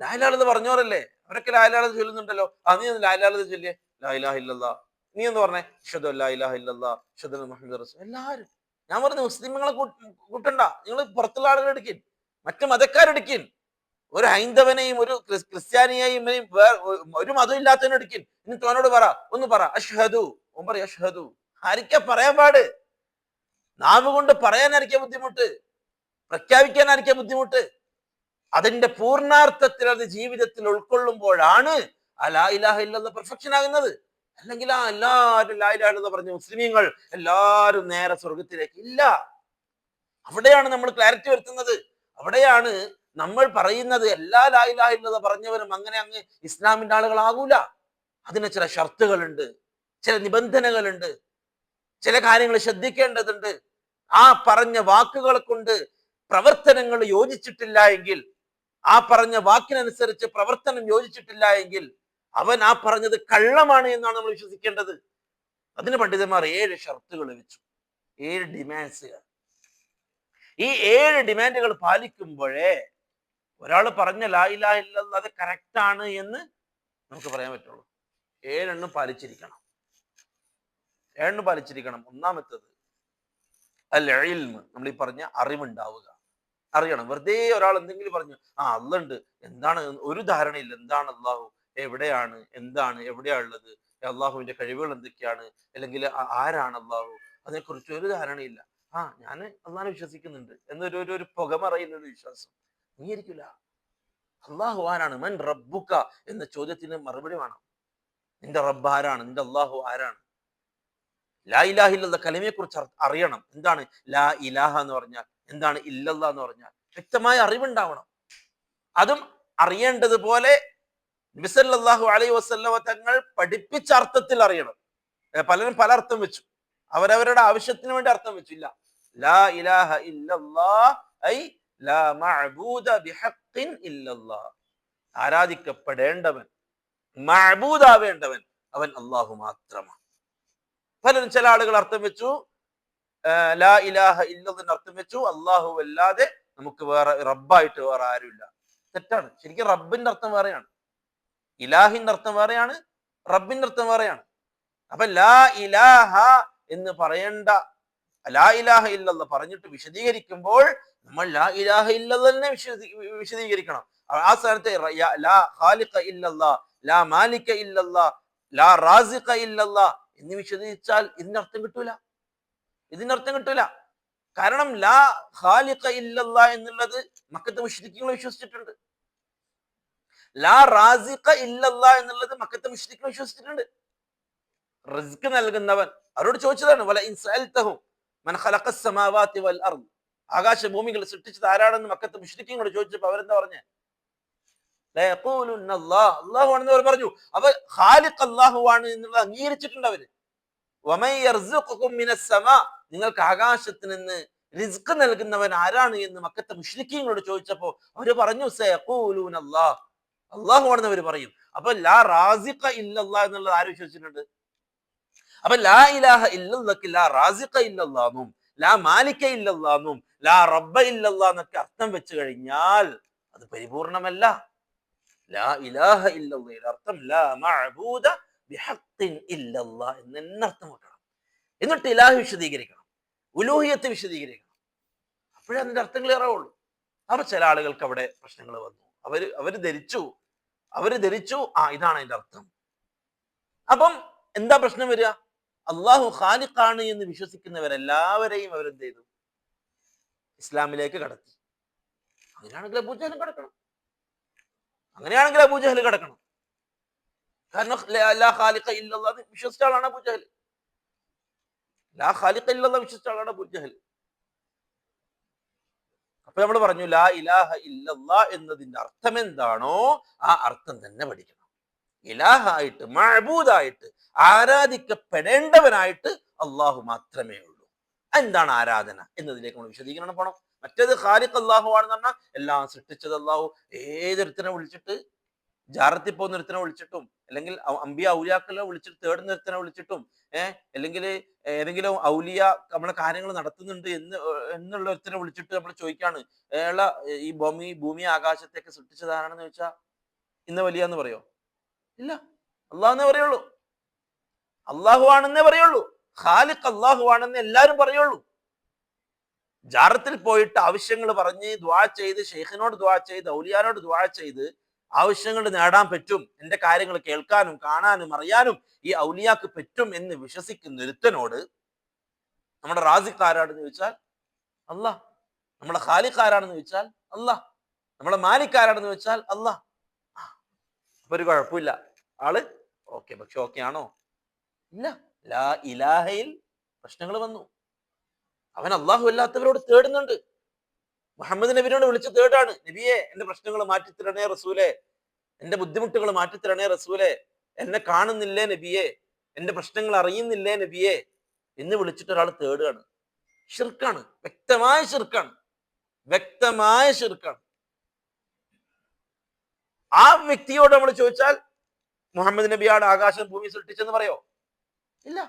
ലാ ഇലാഹ ഇല്ലല്ലാഹ് പറഞ്ഞോരല്ലേ, അവരൊക്കെ ലാ ഇലാഹ ഇല്ലല്ലാഹ് ചൊല്ലുന്നുണ്ടല്ലോ. നീ ഒന്ന് ലാ ഇലാഹ ഇല്ലല്ലാഹ് ചൊല്ലിയേ, ലാ ഇലാഹ ഇല്ലല്ലാഹ്. നീ എന്ന് പറഞ്ഞേ അശ്ഹദു അല്ലാ ഇലാഹ ഇല്ലല്ലാഹ് അശ്ഹദു അന്ന മുഹമ്മദൻ റസൂൽ. എല്ലാവരും, ഞാൻ പറഞ്ഞു മുസ്ലിങ്ങളെ കൂട്ടണ്ട, നിങ്ങൾ പുറത്തുള്ള ആളുകൾ എടുക്കിൻ, മറ്റു മതക്കാരെടുക്കിൻ. ഒരു ഹൈന്ദവനെയും ഒരു ക്രിസ്ത്യാനിയെയും ഒരു മതം ഇല്ലാത്തവനെ എടുക്കിൻ. എന്നിട്ട് അവനോട് ഒന്ന് പറ അഷ്ഹദു. ഓൻ പറയും അഷ്ഹദു. ആരിക്കാ പറയാൻ പാട്? നാവ് കൊണ്ട് പറയാനായിരിക്കും ബുദ്ധിമുട്ട്, പ്രഖ്യാപിക്കാനായിരിക്കും ബുദ്ധിമുട്ട്. അതിന്റെ പൂർണ്ണാർത്ഥത്തിൽ അത് ജീവിതത്തിൽ ഉൾക്കൊള്ളുമ്പോഴാണ് ആ ലാ ഇലാഹ ഇല്ലല്ലാഹ് പെർഫെക്ഷൻ ആകുന്നത്. അല്ലെങ്കിൽ എല്ലാവരും ലാ ഇലാഹ ഇല്ലല്ലാഹ് പറഞ്ഞ മുസ്ലിമീങ്ങൾ എല്ലാവരും നേരെ സ്വർഗത്തിലേക്ക് ഇല്ല. അവിടെയാണ് നമ്മൾ ക്ലാരിറ്റി വരുത്തുന്നത്. അവിടെയാണ് നമ്മൾ പറയുന്നത് എല്ലാ ലാ ഇലാഹ ഇല്ലല്ലാഹ് പറഞ്ഞവരും അങ്ങനെ അങ്ങ് ഇസ്ലാമിന്റെ ആളുകളാകൂല. അതിന് ചില ഷർത്തുകളുണ്ട്, ചില നിബന്ധനകളുണ്ട്, ചില കാര്യങ്ങൾ ശ്രദ്ധിക്കേണ്ടതുണ്ട്. ആ പറഞ്ഞ വാക്കുകളെ കൊണ്ട് പ്രവർത്തനങ്ങൾ യോജിച്ചിട്ടില്ല എങ്കിൽ, ആ പറഞ്ഞ വാക്കിനനുസരിച്ച് പ്രവർത്തനം യോജിച്ചിട്ടില്ല എങ്കിൽ അവൻ ആ പറഞ്ഞത് കള്ളമാണ് എന്നാണ് നമ്മൾ വിശ്വസിക്കേണ്ടത്. അതിന് പണ്ഡിതന്മാർ 7 ഷർത്തുകൾ വെച്ചു, 7 ഡിമാൻഡ്സ്. ഈ 7 ഡിമാൻഡുകൾ പാലിക്കുമ്പോഴേ ഒരാൾ പറഞ്ഞ ലാ ഇലാഹ ഇല്ലല്ലാഹ് അത് കറക്റ്റ് ആണ് എന്ന് നമുക്ക് പറയാൻ പറ്റുള്ളൂ. 7 പാലിച്ചിരിക്കണം. ഒന്നാമത്തത്, അൽ ഇൽമ്, നമ്മൾ ഈ പറഞ്ഞ അറിവുണ്ടാവുക. അറിയണം. വെറുതെ ഒരാൾ എന്തെങ്കിലും പറഞ്ഞു അള്ളാഹ് ഉണ്ട്, എന്താണ് ഒരു ധാരണയില്ല, എന്താണ് അള്ളാഹു, എവിടെയാണ്, എന്താണ്, എവിടെയാ ഉള്ളത്, അള്ളാഹുവിന്റെ കഴിവുകൾ എന്തൊക്കെയാണ്, അല്ലെങ്കിൽ ആരാണ് അള്ളാഹു, അതിനെക്കുറിച്ച് ഒരു ധാരണയില്ല. ഞാൻ അള്ളാഹിനെ വിശ്വസിക്കുന്നുണ്ട് എന്നൊരു ഒരു പുകമറയുന്ന ഒരു വിശ്വാസം അംഗീകരിക്കില്ല. അള്ളാഹു ആരാണ്, മൻ റബ്ബുക എന്ന ചോദ്യത്തിന് മറുപടി വേണം. നിന്റെ റബ്ബ് ആരാണ്, നിന്റെ അള്ളാഹു ആരാണ്. ലാ ഇലാഹ ഇല്ലല്ലാഹ് കലിമയെ കുറിച്ച് അറിയണം. എന്താണ് ലാ ഇലാഹ എന്ന് പറഞ്ഞാൽ, എന്താണ് ഇല്ലല്ലാഹ് എന്ന് പറഞ്ഞാൽ, വ്യക്തമായ അറിവുണ്ടാവണം. അതും അറിയേണ്ടതുപോലെ നബി സല്ലല്ലാഹു അലൈഹി വസല്ലമ തങ്ങൾ പഠിപ്പിച്ച അർത്ഥത്തിൽ അറിയണം. പലരും പല അർത്ഥം വെച്ചു, അവരവരുടെ ആവശ്യത്തിന് വേണ്ടി അർത്ഥം വെച്ചില്ല. ലാ ഇലാഹ ഇല്ലല്ലാഹ് ഐ ലാ മഅബൂദ ബിഹഖ്ഖിൻ ഇല്ലല്ലാഹ്, ആരാധിക്കപ്പെടേണ്ടവൻ, മഅബൂദാവേണ്ടവൻ അവൻ അള്ളാഹു മാത്രമാണ്. പലരും, ചില ആളുകൾ അർത്ഥം വെച്ചു ലാ ഇലാഹ ഇല്ലല്ലാഹിന്റെ അർത്ഥം വെച്ചു അള്ളാഹു അല്ലാതെ നമുക്ക് വേറെ റബ്ബായിട്ട് വേറെ ആരുമില്ല. തെറ്റാണ്. ശരിക്കും റബ്ബിന്റെ അർത്ഥം വേറെയാണ്, ഇലാഹിന്റെ അർത്ഥം വേറെയാണ്, റബ്ബിന്റെ അർത്ഥം വേറെയാണ്. അപ്പൊ ലാ ഇലാഹ എന്ന് പറയേണ്ട, ലാ ഇലാഹ ഇല്ലല്ലാഹ് പറഞ്ഞിട്ട് വിശദീകരിക്കുമ്പോൾ നമ്മൾ ലാ ഇലാഹ ഇല്ലല്ലാഹ് വിശദീകരിക്കണം. ആ സ്ഥാനത്ത് ലാ ഖാലിഖ ഇല്ലല്ലാഹ്, ലാ മാലിക ഇല്ലല്ലാഹ്, ലാ റാസിഖ ഇല്ലല്ലാഹ് എന്ന് വിശദീകരിച്ചാൽ ഇതിനർത്ഥം കിട്ടൂല, ഇതിനർത്ഥം കിട്ടൂല. കാരണം ലാ ഖാലിഖ ഇല്ലല്ലാഹ് എന്നുള്ളത് മക്കത്തെ മുശ്രിക്കുകൾ വിശ്വസിച്ചിട്ടുണ്ട്. ലാ റാസിഖ ഇല്ലല്ലാഹ് എന്നുള്ളത് മക്കത്തെ മുശ്രിക്കുകൾ വിശ്വസിച്ചിട്ടുണ്ട്. റിസ്ക് നൽകുന്നവൻ, അവരോട് ചോദിച്ചതാണ് വല ഇൻ സഅൽതഹും മൻ ഖലഖസ് സമാവാതി വൽ അർദ്, ആകാശഭൂമികൾ സൃഷ്ടിച്ചത് ആരാണെന്ന് മക്കത്തെ മുശ്രിക്കുകളോട് ചോദിച്ചപ്പോൾ അവരെന്താ പറഞ്ഞേ? ലയഖൂലുന്ന അല്ലാഹ്, അല്ലാഹു ആണെന്ന് അവർ പറഞ്ഞു. അവർ ഖാലിഖ് അല്ലാഹു ആണ് എന്നുള്ളത് അംഗീകരിച്ചിട്ടുണ്ട് അവര്. വമൻ യർസുഖുകും മിനസ് സമാ, നിങ്ങൾക്ക് ആകാശത്ത് നിന്ന് റിസ്ക് നൽകുന്നവൻ ആരാണ് എന്ന് മക്കത്തെ മുശ്രിക്കീങ്ങളോട് ചോദിച്ചപ്പോൾ അവര് പറഞ്ഞു സയഖൂലൂന അല്ലാഹ്, അല്ലാഹു ആണെന്ന് അവർ പറയും. അപ്പൊ ലാ റാസിഖ ഇല്ലല്ലാഹ് എന്നുള്ളത് ആര് വിശ്വസിച്ചിട്ടുണ്ട്? അപ്പൊ ലാ ഇലാഹ ഇല്ലല്ലാഹ് ലാ റാസിഖ ഇല്ലല്ലാഹും ലാ മാലിക ഇല്ലല്ലാഹും ലാ റബ്ബ ഇല്ലല്ലാഹ് എന്നൊക്കെ അർത്ഥം വെച്ച് കഴിഞ്ഞാൽ അത് പരിപൂർണമല്ല. ലാ ഇലാഹ ഇല്ലല്ലാഹ് അർത്ഥം ലാ മഅബൂദ ബിഹഖ്ഖിൻ ഇല്ലല്ലാഹ് എന്ന് അർത്ഥം വെക്കണം. എന്നിട്ട് ഇലാഹ് വിശദീകരിക്കണം, ഉലൂഹിയത്ത് വിശദീകരിക്കണം. അപ്പോഴേ അതിന്റെ അർത്ഥം ക്ലിയർ ആവുള്ളൂ. അപ്പൊ ചില ആളുകൾക്ക് അവിടെ പ്രശ്നങ്ങൾ വന്നു. അവര് ധരിച്ചു ഇതാണ് അതിന്റെ അർത്ഥം. അപ്പം എന്താ പ്രശ്നം വരിക? അള്ളാഹു ഖാലിഖാണ് എന്ന് വിശ്വസിക്കുന്നവരെല്ലാവരെയും അവരെന്ത് ചെയ്തു? ഇസ്ലാമിലേക്ക് കടത്തി. അങ്ങനെയാണെങ്കിൽ അബൂജഹൽ കടക്കണം, അങ്ങനെയാണെങ്കിൽ അബൂജഹൽ കടക്കണം. കാരണം ലാ ഖാലിഖ ഇല്ലല്ലാഹ് വിശ്വസിച്ച ആളാണ് അബൂജഹൽ. ലാ ഖാലിഖ ഇല്ലല്ലാഹ് വിശ്വസിച്ച ആളാണ് അബൂജഹൽ. അപ്പൊ നമ്മൾ പറഞ്ഞു ലാ ഇലാഹ ഇല്ലല്ലാഹ് എന്നതിന്റെ അർത്ഥം എന്താണോ ആ അർത്ഥം തന്നെ പഠിക്കണം. ഇലാഹായിട്ട്, മഅബൂദായിട്ട്, ആരാധിക്കപ്പെടേണ്ടവനായിട്ട് അള്ളാഹു മാത്രമേ ഉള്ളൂ. എന്താണ് ആരാധന എന്നതിലേക്ക് നമ്മൾ വിശദീകരണം പോകണം. മറ്റേത് ഖാലിഖ് അള്ളാഹു ആണെന്ന് പറഞ്ഞാൽ എല്ലാം സൃഷ്ടിച്ചത് അള്ളാഹു, ഏതൊരുത്തനെ വിളിച്ചിട്ട് ജാറത്തിൽ പോകുന്ന ഒരുത്തനെ വിളിച്ചിട്ടും, അല്ലെങ്കിൽ അമ്പിയ ഔലിയാക്കളെ വിളിച്ചിട്ട് തേടുന്ന ഒരുത്തനെ വിളിച്ചിട്ടും, അല്ലെങ്കിൽ ഏതെങ്കിലും ഔലിയ നമ്മളെ കാര്യങ്ങൾ നടത്തുന്നുണ്ട് എന്നുള്ള ഒരുത്തനെ വിളിച്ചിട്ട് നമ്മൾ ചോദിക്കാണ് ഈ ഭൂമി ആകാശത്തേക്ക് സൃഷ്ടിച്ചതാണെന്ന് ചോദിച്ചാൽ ഇന്ന് വലിയ എന്ന് പറയോ? ഇല്ല, അള്ളാഹുന്നേ പറയുള്ളൂ, അള്ളാഹു ആണെന്നേ പറയുള്ളൂ. ഖാലിഖ് അള്ളാഹു ആണെന്ന് എല്ലാവരും പറയുള്ളൂ. ജാറത്തിൽ പോയിട്ട് ആവശ്യങ്ങൾ പറഞ്ഞ് ദുആ ചെയ്ത്, ഷെയ്ഖിനോട് ദുആ ചെയ്ത്, ഔലിയാനോട് ദുആ ചെയ്ത് ആവശ്യങ്ങൾ നേടാൻ പറ്റും, എന്റെ കാര്യങ്ങൾ കേൾക്കാനും കാണാനും അറിയാനും ഈ ഔലിയാക്ക് പറ്റും എന്ന് വിശ്വസിക്കുന്ന ഒരുത്തനോട് നമ്മുടെ റാസിഖ് ആരാണെന്ന് ചോദിച്ചാൽ അള്ളാഹ്, നമ്മുടെ ഖാലിഖ് ആരാണെന്ന് ചോദിച്ചാൽ അള്ളാഹ്, നമ്മുടെ മാലിക് ആരാണെന്ന് ചോദിച്ചാൽ അള്ളാഹ്. അപ്പൊ ഒരു കുഴപ്പമില്ല, ആള് ഓക്കെ. പക്ഷെ ഓക്കെ ആണോ? ഇല്ല. ലാ ഇലാഹയിൽ പ്രശ്നങ്ങൾ വന്നു. അവൻ അള്ളാഹു അല്ലാത്തവരോട് തേടുന്നുണ്ട്. മുഹമ്മദ് നബിനോട് വിളിച്ച് തേടാണ്, നബിയെ എന്റെ പ്രശ്നങ്ങൾ മാറ്റിത്തരണേ റസൂലെ, എന്റെ ബുദ്ധിമുട്ടുകൾ മാറ്റിത്തരണേ റസൂലെ, എന്നെ കാണുന്നില്ലേ നബിയെ, എന്റെ പ്രശ്നങ്ങൾ അറിയുന്നില്ലേ നബിയെ എന്ന് വിളിച്ചിട്ട് ഒരാൾ തേടുകയാണ്. ഷിർക്കാണ്, വ്യക്തമായ ഷിർക്കാണ്, വ്യക്തമായ ഷിർക്കാണ്. ആ വ്യക്തിയോട് നമ്മൾ ചോദിച്ചാൽ മുഹമ്മദ് നബിയാണ് ആകാശം ഭൂമി സൃഷ്ടിച്ചെന്ന് പറയോ? ഇല്ല.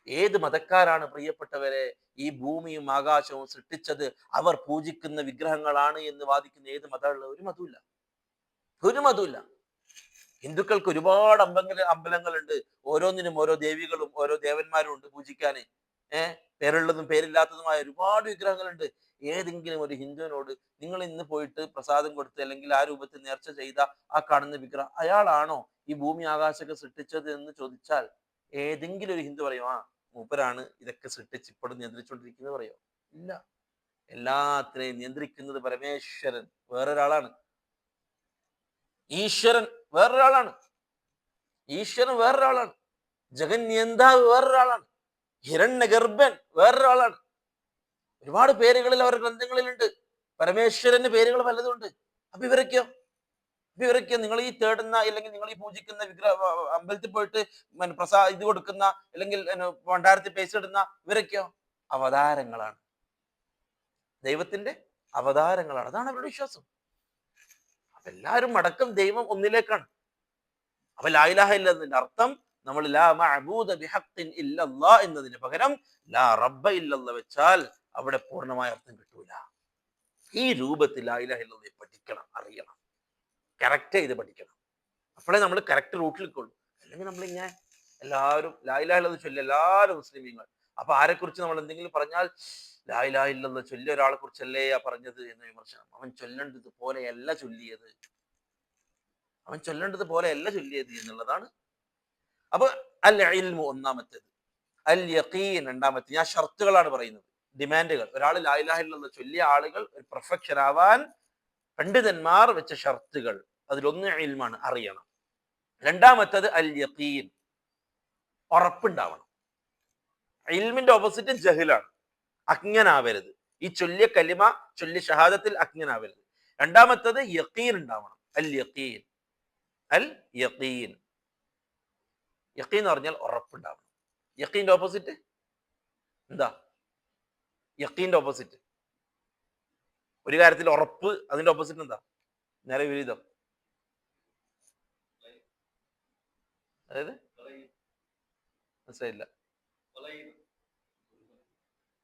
ഏത് മതക്കാരാണ് പ്രിയപ്പെട്ടവരെ ഈ ഭൂമിയും ആകാശവും സൃഷ്ടിച്ചത് അവർ പൂജിക്കുന്ന വിഗ്രഹങ്ങളാണ് എന്ന് വാദിക്കുന്ന ഏത് മതമുള്ള? ഒരു മതമില്ല, ഒരു മതമില്ല. ഹിന്ദുക്കൾക്ക് ഒരുപാട് അമ്പലങ്ങളുണ്ട്, ഓരോന്നിനും ഓരോ ദേവികളും ഓരോ ദേവന്മാരും ഉണ്ട് പൂജിക്കാന്. പേരുള്ളതും പേരില്ലാത്തതുമായ ഒരുപാട് വിഗ്രഹങ്ങളുണ്ട്. ഏതെങ്കിലും ഒരു ഹിന്ദുവിനോട് നിങ്ങൾ ഇന്ന് പോയിട്ട് പ്രസാദം കൊടുത്ത് അല്ലെങ്കിൽ ആ രൂപത്തിൽ നേർച്ച ചെയ്ത ആ കാണുന്ന വിഗ്രഹം അയാളാണോ ഈ ഭൂമി ആകാശമൊക്കെ സൃഷ്ടിച്ചത് എന്ന് ചോദിച്ചാൽ ഏതെങ്കിലും ഒരു ഹിന്ദു പറയോ ആ മൂപ്പരാണ് ഇതൊക്കെ സൃഷ്ടിച്ച് ഇപ്പോഴും നിയന്ത്രിച്ചുകൊണ്ടിരിക്കുന്നത് പറയോ? ഇല്ല. എല്ലാത്തിനെയും നിയന്ത്രിക്കുന്നത് പരമേശ്വരൻ വേറൊരാളാണ്. ഈശ്വരൻ വേറൊരാളാണ്. ഈശ്വരൻ വേറൊരാളാണ്. ജഗൻ നിയന്താവ് വേറൊരാളാണ്. ഹിരണ്യഗർഭൻ വേറൊരാളാണ്. ഒരുപാട് പേരുകളിൽ അവരുടെ ഗ്രന്ഥങ്ങളിലുണ്ട്. പരമേശ്വരന് പേരുകൾ പലതുണ്ട്. അപ്പൊ ഇവരൊക്കെയോ നിങ്ങൾ ഈ തേടുന്ന അല്ലെങ്കിൽ നിങ്ങൾ ഈ പൂജിക്കുന്ന വിഗ്രഹ അമ്പലത്തിൽ പോയിട്ട് ഇത് കൊടുക്കുന്ന അല്ലെങ്കിൽ ഭണ്ഡാരത്തിൽ പൈസ ഇടുന്ന ഇവരൊക്കെയോ അവതാരങ്ങളാണ്. ദൈവത്തിന്റെ അവതാരങ്ങളാണ്. അതാണ് അവരുടെ വിശ്വാസം. അപ്പൊ എല്ലാവരും അടക്കം ദൈവം ഒന്നിലേക്കാണ്. അപ്പൊ ലാ ഇലാഹ ഇല്ലന്നതിന്റെ അർത്ഥം നമ്മൾ ലാ മഅബൂദ ബിഹഖ്ഇൻ ഇല്ലല്ലാഹ് എന്നതിന് പകരം ലാ റബ്ബ ഇല്ലല്ലാഹ് വെച്ചാൽ അവിടെ പൂർണ്ണമായ അർത്ഥം കിട്ടൂല. ഈ രൂപത്തിൽ ലാ ഇലാഹ ഇല്ലല്ലാഹ് പഠിക്കണം, അറിയണം, കറക്റ്റ് ചെയ്ത് പഠിക്കണം. അപ്പോഴേ നമ്മൾ കറക്റ്റ് റൂട്ടിൽ നിൽക്കുള്ളൂ. അല്ലെങ്കിൽ നമ്മളിങ്ങനെ എല്ലാവരും ലാ ഇലാഹ ഇല്ലല്ലാഹ് ചൊല്ലി എല്ലാവരും മുസ്ലിമീങ്ങൾ. അപ്പൊ ആരെക്കുറിച്ച് നമ്മൾ എന്തെങ്കിലും പറഞ്ഞാൽ ലാ ഇലാഹ ഇല്ലല്ലാഹ് ചൊല്ലിയ ഒരാളെ കുറിച്ചല്ലേ പറഞ്ഞത് എന്ന വിമർശനം. അവൻ ചൊല്ലേണ്ടത് പോലെയല്ല ചൊല്ലിയത്. എന്നുള്ളതാണ്. അപ്പൊ അൽ ഇൽമു ഒന്നാമത്തേത്, അൽ യഖീൻ രണ്ടാമത്തെ. ഞാൻ ഷർത്തുകളാണ് പറയുന്നത്, ഡിമാൻഡുകൾ. ഒരാൾ ലാ ഇലാഹ ഇല്ലല്ലാഹ് ചൊല്ലിയ ആളുകൾ പെർഫെക്ഷൻ ആവാൻ പണ്ഡിതന്മാർ വെച്ച ഷർത്തുകൾ. അതിലൊന്ന് ഇൽമാണ്, അറിയണം. രണ്ടാമത്തത് അൽ യഖീൻ, ഉറപ്പുണ്ടാവണം. ഇൽമിന്റെ ഓപ്പോസിറ്റ് ജഹലാണ്, അജ്ഞനാവരുത്. ഈ ചൊല്ലിയ കലിമ ചൊല്ലിയ ഷഹാദത്തിൽ അജ്ഞനാവരുത്. രണ്ടാമത്തത് യഖീൻ ഉണ്ടാവണം. അൽ യഖീൻ യഖീൻ എന്ന് പറഞ്ഞാൽ ഉറപ്പുണ്ടാവണം. യഖീന്റെ ഓപ്പോസിറ്റ് എന്താ? യഖീന്റെ ഓപ്പോസിറ്റ് ഒരു കാര്യത്തിൽ ഉറപ്പ്, അതിന്റെ ഓപ്പോസിറ്റ് എന്താ? നേരെ വിപരീതം. അതായത് മനസ്സിലായില്ല.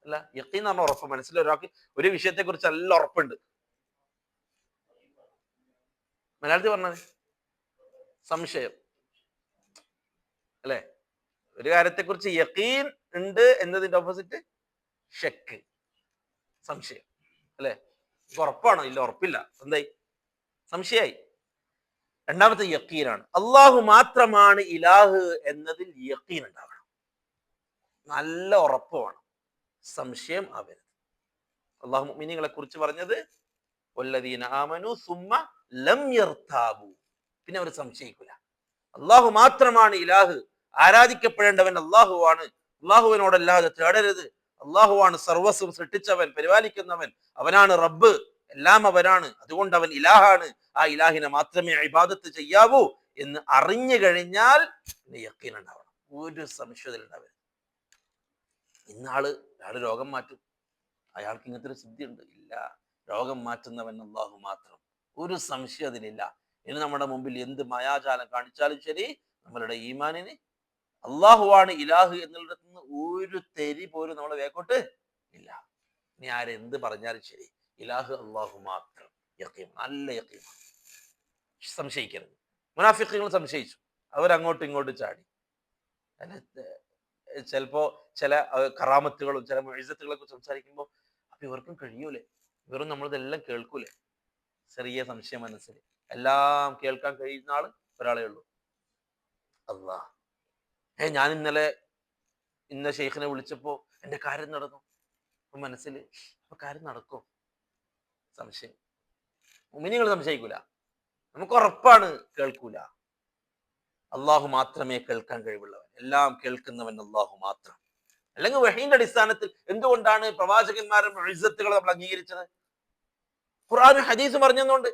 അല്ല, യഖീൻ എന്ന് പറഞ്ഞ ഉറപ്പ്. മനസ്സിൽ ഒരാൾക്ക് ഒരു വിഷയത്തെ കുറിച്ച് നല്ല ഉറപ്പുണ്ട്. മലയാളത്തിൽ പറഞ്ഞത് സംശയം അല്ലെ? ഒരു കാര്യത്തെക്കുറിച്ച് യഖീൻ ഉണ്ട് എന്നതിന്റെ ഓപ്പോസിറ്റ് ഷക്ക്, സംശയം അല്ലെ? ഉറപ്പാണോ? ഇല്ല, ഉറപ്പില്ല. എന്തായി? സംശയായി. രണ്ടാമത്തെ യഖീനാണ്. അള്ളാഹു മാത്രമാണ് ഇലാഹ് എന്നതിൽ യഖീൻ ഉണ്ടാവണം. നല്ല ഉറപ്പ് വേണം, സംശയം ആവരുത്. അള്ളാഹു മുഅ്മിനീങ്ങളെ കുറിച്ച് പറഞ്ഞത് വല്ലദീന ആമനു സുമ്മ ലം യർതാബു, പിന്നെ അവർ സംശയിക്കില്ല. അള്ളാഹു മാത്രമാണ് ഇലാഹ്, ആരാധിക്കപ്പെടേണ്ടവൻ അള്ളാഹുവാണ്, അള്ളാഹുവിനോടല്ലാതെ തേടരുത്, അള്ളാഹുവാണ് സർവസ്വം സൃഷ്ടിച്ചവൻ, പരിപാലിക്കുന്നവൻ, അവനാണ് റബ്ബ്, എല്ലാം അവനാണ്, അതുകൊണ്ട് അവൻ ഇലാഹാണ്, ആ ഇലാഹിനെ മാത്രമേ ഇബാദത്ത് ചെയ്യാവൂ എന്ന് അറിഞ്ഞു കഴിഞ്ഞാൽ യഖീൻ ഉണ്ടാവണം. ഒരു സംശയത്തിൽ ഉണ്ടാവരുത്. അയാള് രോഗം മാറ്റും, അയാൾക്ക് ഇങ്ങനത്തെ ഒരു സിദ്ധി ഉണ്ട്. ഇല്ല, രോഗം മാറ്റുന്നവൻ അള്ളാഹു മാത്രം, ഒരു സംശയം അതിലില്ല. ഇനി നമ്മുടെ മുമ്പിൽ എന്ത് മായാജാലം കാണിച്ചാലും ശരി, നമ്മളുടെ ഈമാനിന് അള്ളാഹുവാണ് ഇലാഹ് എന്നുള്ളിടത്ത് നിന്ന് ഒരു തെരി പോലും നമ്മളെ വേക്കോട്ട് ഇല്ല. ഇനി ആരെന്ത് പറഞ്ഞാലും ശരി, ഇലാഹ് അള്ളാഹു മാത്രം. യഖീൻ, നല്ല യഖീൻ, സംശയിക്കരുത്. മുനാഫിഖുകൾ സംശയിച്ചു, അവരങ്ങോട്ടും ഇങ്ങോട്ടും ചാടി. ചിലപ്പോ ചില കറാമത്തുകളും ചില മുഅ്ജിസത്തുകളെ കുറിച്ച് സംസാരിക്കുമ്പോൾ അപ്പൊ ഇവർക്കും കഴിയൂലേ, ഇവരും നമ്മളിതെല്ലാം കേൾക്കൂലേ? ചെറിയ സംശയം മനസ്സിൽ. എല്ലാം കേൾക്കാൻ കഴിയുന്ന ആള് ഒരാളേ ഉള്ളൂ, അല്ലാഹ്. ഞാൻ ഇന്നലെ ഇന്ന ഷെയ്ഖിനെ വിളിച്ചപ്പോ എന്റെ കാര്യം നടന്നു. മനസ്സിൽ അപ്പൊ കാര്യം നടക്കോ? സംശയം. മുഅ്മിനീങ്ങൾ സംശയിക്കൂല, നമുക്ക് ഉറപ്പാണ് കേൾക്കൂല. അള്ളാഹു മാത്രമേ കേൾക്കാൻ കഴിവുള്ളവൻ, എല്ലാം കേൾക്കുന്നവൻ അള്ളാഹു മാത്രം. അല്ലെങ്കിൽ വഹീന്റെ അടിസ്ഥാനത്തിൽ എന്തുകൊണ്ടാണ് പ്രവാചകന്മാരുടെ മുഅ്ജിസത്തുകൾ നമ്മൾ അംഗീകരിച്ചത്? ഖുർആനും ഹദീസും പറഞ്ഞതുകൊണ്ട്.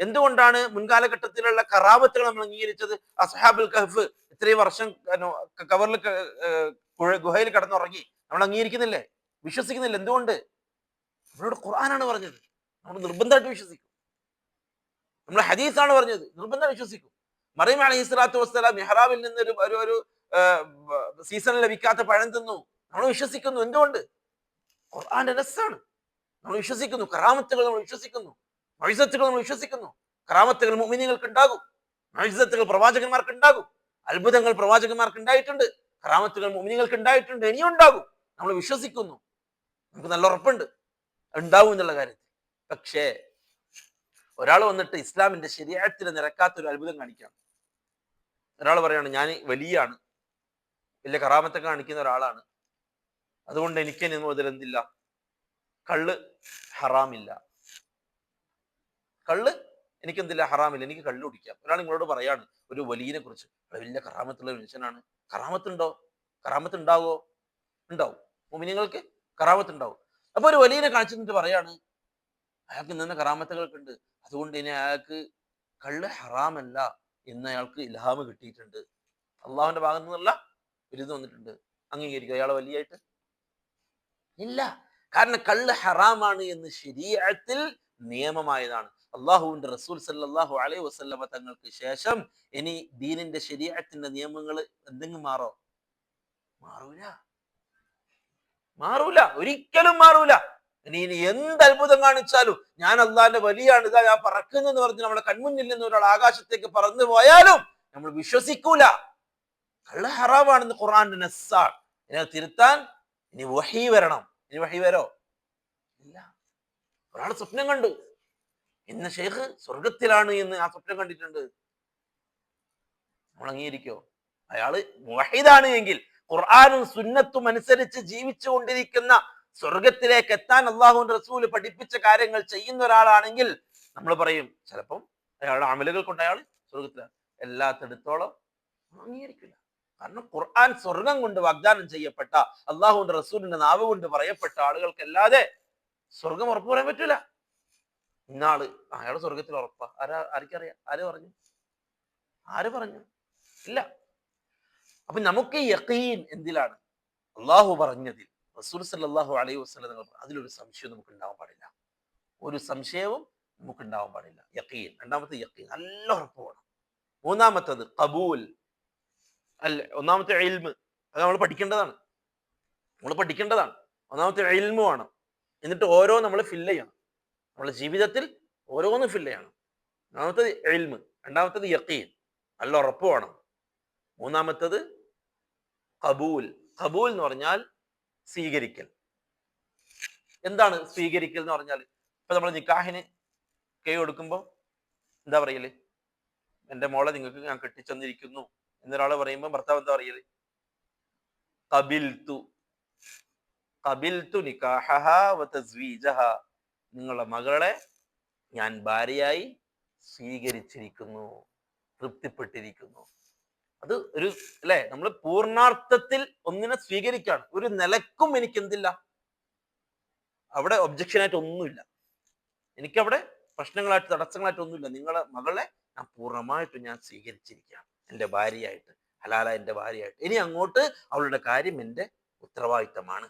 എന്തുകൊണ്ടാണ് മുൻകാലഘട്ടത്തിലുള്ള കറാമത്തുകൾ നമ്മൾ അംഗീകരിച്ചത്? അസ്ഹാബുൽ കഹ്ഫ് ഇത്രയും വർഷം കവറിൽ ഗുഹയിൽ കടന്നുറങ്ങി, നമ്മൾ അംഗീകരിക്കുന്നില്ലേ? വിശ്വസിക്കുന്നില്ല. എന്തുകൊണ്ട്? നമ്മളോട് ഖുർആനാണ് പറഞ്ഞത്, നമ്മൾ നിർബന്ധമായിട്ട് വിശ്വസിക്കും. നമ്മൾ ഹദീസാണ് പറഞ്ഞത്, നിർബന്ധം വിശ്വസിക്കും. മറിയം അലൈഹി സ്വലാത്തു വസ്സലാം മെഹ്റാബിൽ നിന്ന് ഒരു സീസണിൽ ലഭിക്കാത്ത പഴം തിന്നു, നമ്മൾ വിശ്വസിക്കുന്നു. എന്തുകൊണ്ട്? ഖുർആന്റെ നസ്സാണ്, നമ്മൾ വിശ്വസിക്കുന്നു. കറാമത്തുകൾ നമ്മൾ വിശ്വസിക്കുന്നു, മുഅ്ജിസത്തുകൾ നമ്മൾ വിശ്വസിക്കുന്നു. കറാമത്തുകൾ മുഅ്മിനീങ്ങൾക്ക് ഉണ്ടാകും, മുഅ്ജിസത്തുകൾ പ്രവാചകന്മാർക്ക് ഉണ്ടാകും, അത്ഭുതങ്ങൾ പ്രവാചകന്മാർക്ക് ഉണ്ടായിട്ടുണ്ട്, കറാമത്തുകൾ മുഅ്മിനീങ്ങൾക്ക് ഉണ്ടായിട്ടുണ്ട്, ഇനിയും ഉണ്ടാകും. നമ്മൾ വിശ്വസിക്കുന്നു, നമുക്ക് നല്ല ഉറപ്പുണ്ട് ഉണ്ടാവും എന്നുള്ള കാര്യത്തിൽ. പക്ഷേ ഒരാൾ വന്നിട്ട് ഇസ്ലാമിന്റെ ശരീഅത്തിന് നിരക്കാത്തൊരു അത്ഭുതം കാണിക്കുകയാണ്. ഒരാൾ പറയാണ്, ഞാൻ വലിയാണ്, വലിയ കറാമത്തൊക്കെ കാണിക്കുന്ന ഒരാളാണ്, അതുകൊണ്ട് എനിക്ക് ഇനി മുതൽ എന്തില്ല, കള്ള് ഹറാമില്ല, കള്ള് എനിക്ക് എന്തില്ല, ഹറാമില്ല, എനിക്ക് കള്ള് കുടിക്കാം. ഒരാൾ നിങ്ങളോട് പറയാണ് ഒരു വലിയനെ കുറിച്ച്, വലിയ കറാമത്തുള്ള മനുഷ്യനാണ്. കറാമത്തുണ്ടോ? കറാമത്ത് ഉണ്ടാവോ? ഉണ്ടാവും. മുഅ്മിനീങ്ങൾക്ക് കറാമത്ത് ഉണ്ടാവും. അപ്പൊ ഒരു വലിയനെ കാണിച്ചിട്ട് പറയാണ്, അയാൾക്ക് ഇന്ന കറാമത്തുകൾക്ക് ഉണ്ട്, അതുകൊണ്ട് ഇനി അയാൾക്ക് കള്ള് ഹറാമല്ല എന്ന് അയാൾക്ക് ഇൽഹാമ് കിട്ടിയിട്ടുണ്ട്, അള്ളാഹുവിന്റെ ഭാഗത്തു നിന്നുള്ള ബിരുദം വന്നിട്ടുണ്ട്. അംഗീകരിക്കുക അയാളെ വലിയായിട്ട്? ഇല്ല. കാരണം കള്ള് ഹറാമാണ് എന്ന് ശരീഅത്തിൽ നിയമമായതാണ്. അള്ളാഹുവിന്റെ റസൂൽ സല്ലല്ലാഹു അലൈഹി വസല്ലമ തങ്ങൾക്ക് ശേഷം ഇനി ദീനിന്റെ ശരീഅത്തിന്റെ നിയമങ്ങൾ എന്തെങ്കിലും മാറൂല, മാറൂല, ഒരിക്കലും മാറൂല. ഇനി എന്ത് അത്ഭുതം കാണിച്ചാലും, ഞാൻ അള്ളാഹിന്റെ വലിയാണ്, ഇതാ ഞാൻ പറക്കുന്നെന്ന് പറഞ്ഞ് നമ്മളെ കൺമുന്നിൽ നിന്ന് ഒരാൾ ആകാശത്തേക്ക് പറന്നു പോയാലും നമ്മൾ വിശ്വസിക്കൂല. കള്ള് ഹറാമാണെന്ന് ഖുർആന്റെ നസ്സാണ്. ഇതിനെ തിരുത്താൻ ഇനി വഹി വരണം. ഇനി വഹി വരോ? ഇല്ല. ഒരാൾ സ്വപ്നം കണ്ടു, ഇന്ന് ഷെയ്ഖ് സ്വർഗത്തിലാണ് എന്ന് ആ സ്വപ്നം കണ്ടിട്ടുണ്ട്, നമ്മൾ അംഗീകരിക്കോ? അയാള് മുവഹിദാണ് എങ്കിൽ, ഖുർആനും സുന്നത്തും അനുസരിച്ച് ജീവിച്ചു കൊണ്ടിരിക്കുന്ന, സ്വർഗത്തിലേക്ക് എത്താൻ അള്ളാഹുവിന്റെ റസൂല് പഠിപ്പിച്ച കാര്യങ്ങൾ ചെയ്യുന്ന ഒരാളാണെങ്കിൽ നമ്മൾ പറയും ചിലപ്പം അയാളുടെ അമലുകൾ കൊണ്ട് അയാൾ സ്വർഗത്തിലാണ്. എല്ലാത്തിടത്തോളം അംഗീകരിക്കില്ല. കാരണം ഖുർആൻ സ്വർഗം കൊണ്ട് വാഗ്ദാനം ചെയ്യപ്പെട്ട, അള്ളാഹുവിന്റെ റസൂലിന്റെ നാവ് കൊണ്ട് പറയപ്പെട്ട ആളുകൾക്കല്ലാതെ സ്വർഗം ഉറപ്പ് പറയാൻ പറ്റൂല. ഇന്നാള് അയാൾ സ്വർഗത്തിൽ ഉറപ്പാ? ആർക്കറിയാം? ആര് പറഞ്ഞു? ഇല്ല. അപ്പൊ നമുക്ക് യഖീൻ എന്തിലാണ്? അള്ളാഹു പറഞ്ഞതിൽ, റസൂൽ സല്ലല്ലാഹു അലൈഹി വസല്ലം അതിലൊരു സംശയം നമുക്ക് ഉണ്ടാവാൻ പാടില്ല. ഒരു സംശയവും നമുക്ക് ഉണ്ടാവാൻ പാടില്ല. യഖീൻ. രണ്ടാമത്തെ യഖീൻ, നല്ല ഉറപ്പ് വേണം. മൂന്നാമത്തത് ഖബൂൽ. ഒന്നാമത്തെ ഇൽമ്, അത് നമ്മൾ പഠിക്കേണ്ടതാണ്. ഒന്നാമത്തെ ഇൽമ് വേണം. എന്നിട്ട് ഓരോ നമ്മൾ ഫില്ല് ചെയ്യണം. നമ്മുടെ ജീവിതത്തിൽ ഓരോന്ന് ഫില്ല് ചെയ്യണം. ഒന്നാമത്തത് ഇൽമ്, രണ്ടാമത്തത് യഖീൻ, നല്ല ഉറപ്പ് വേണം. മൂന്നാമത്തത് ഖബൂൽ. ഖബൂൽ എന്ന് പറഞ്ഞാൽ സ്വീകരിക്കൽ. എന്താണ് സ്വീകരിക്കൽ എന്ന് പറഞ്ഞാൽ? ഇപ്പൊ നമ്മൾ നിക്കാഹിന് കൈ കൊടുക്കുമ്പോൾ എന്താ പറയല്? എന്റെ മോളെ നിങ്ങൾക്ക് ഞാൻ കെട്ടിച്ചെന്നിരിക്കുന്നു എന്നൊരാള് പറയുമ്പോൾ ഭർത്താവ് എന്താ പറയല്? ഖബിൽതു നിക്കാഹഹാ വതസ്വീജഹാ, നിങ്ങളുടെ മകളെ ഞാൻ ഭാര്യയായി സ്വീകരിച്ചിരിക്കുന്നു, തൃപ്തിപ്പെട്ടിരിക്കുന്നു. അത് ഒരു അല്ലെ, നമ്മൾ പൂർണ്ണാർത്ഥത്തിൽ ഒന്നിനെ സ്വീകരിക്കാണ്. ഒരു നിലക്കും എനിക്ക് എന്തില്ല, അവിടെ ഒബ്ജക്ഷനായിട്ട് ഒന്നുമില്ല, എനിക്കവിടെ പ്രശ്നങ്ങളായിട്ട് തടസ്സങ്ങളായിട്ട് ഒന്നുമില്ല. നിങ്ങളെ മകളെ ഞാൻ പൂർണ്ണമായിട്ടും ഞാൻ സ്വീകരിച്ചിരിക്കുകയാണ് എൻ്റെ ഭാര്യയായിട്ട്, ഹലാല എൻ്റെ ഭാര്യയായിട്ട്. ഇനി അങ്ങോട്ട് അവളുടെ കാര്യം എൻ്റെ ഉത്തരവാദിത്തമാണ്.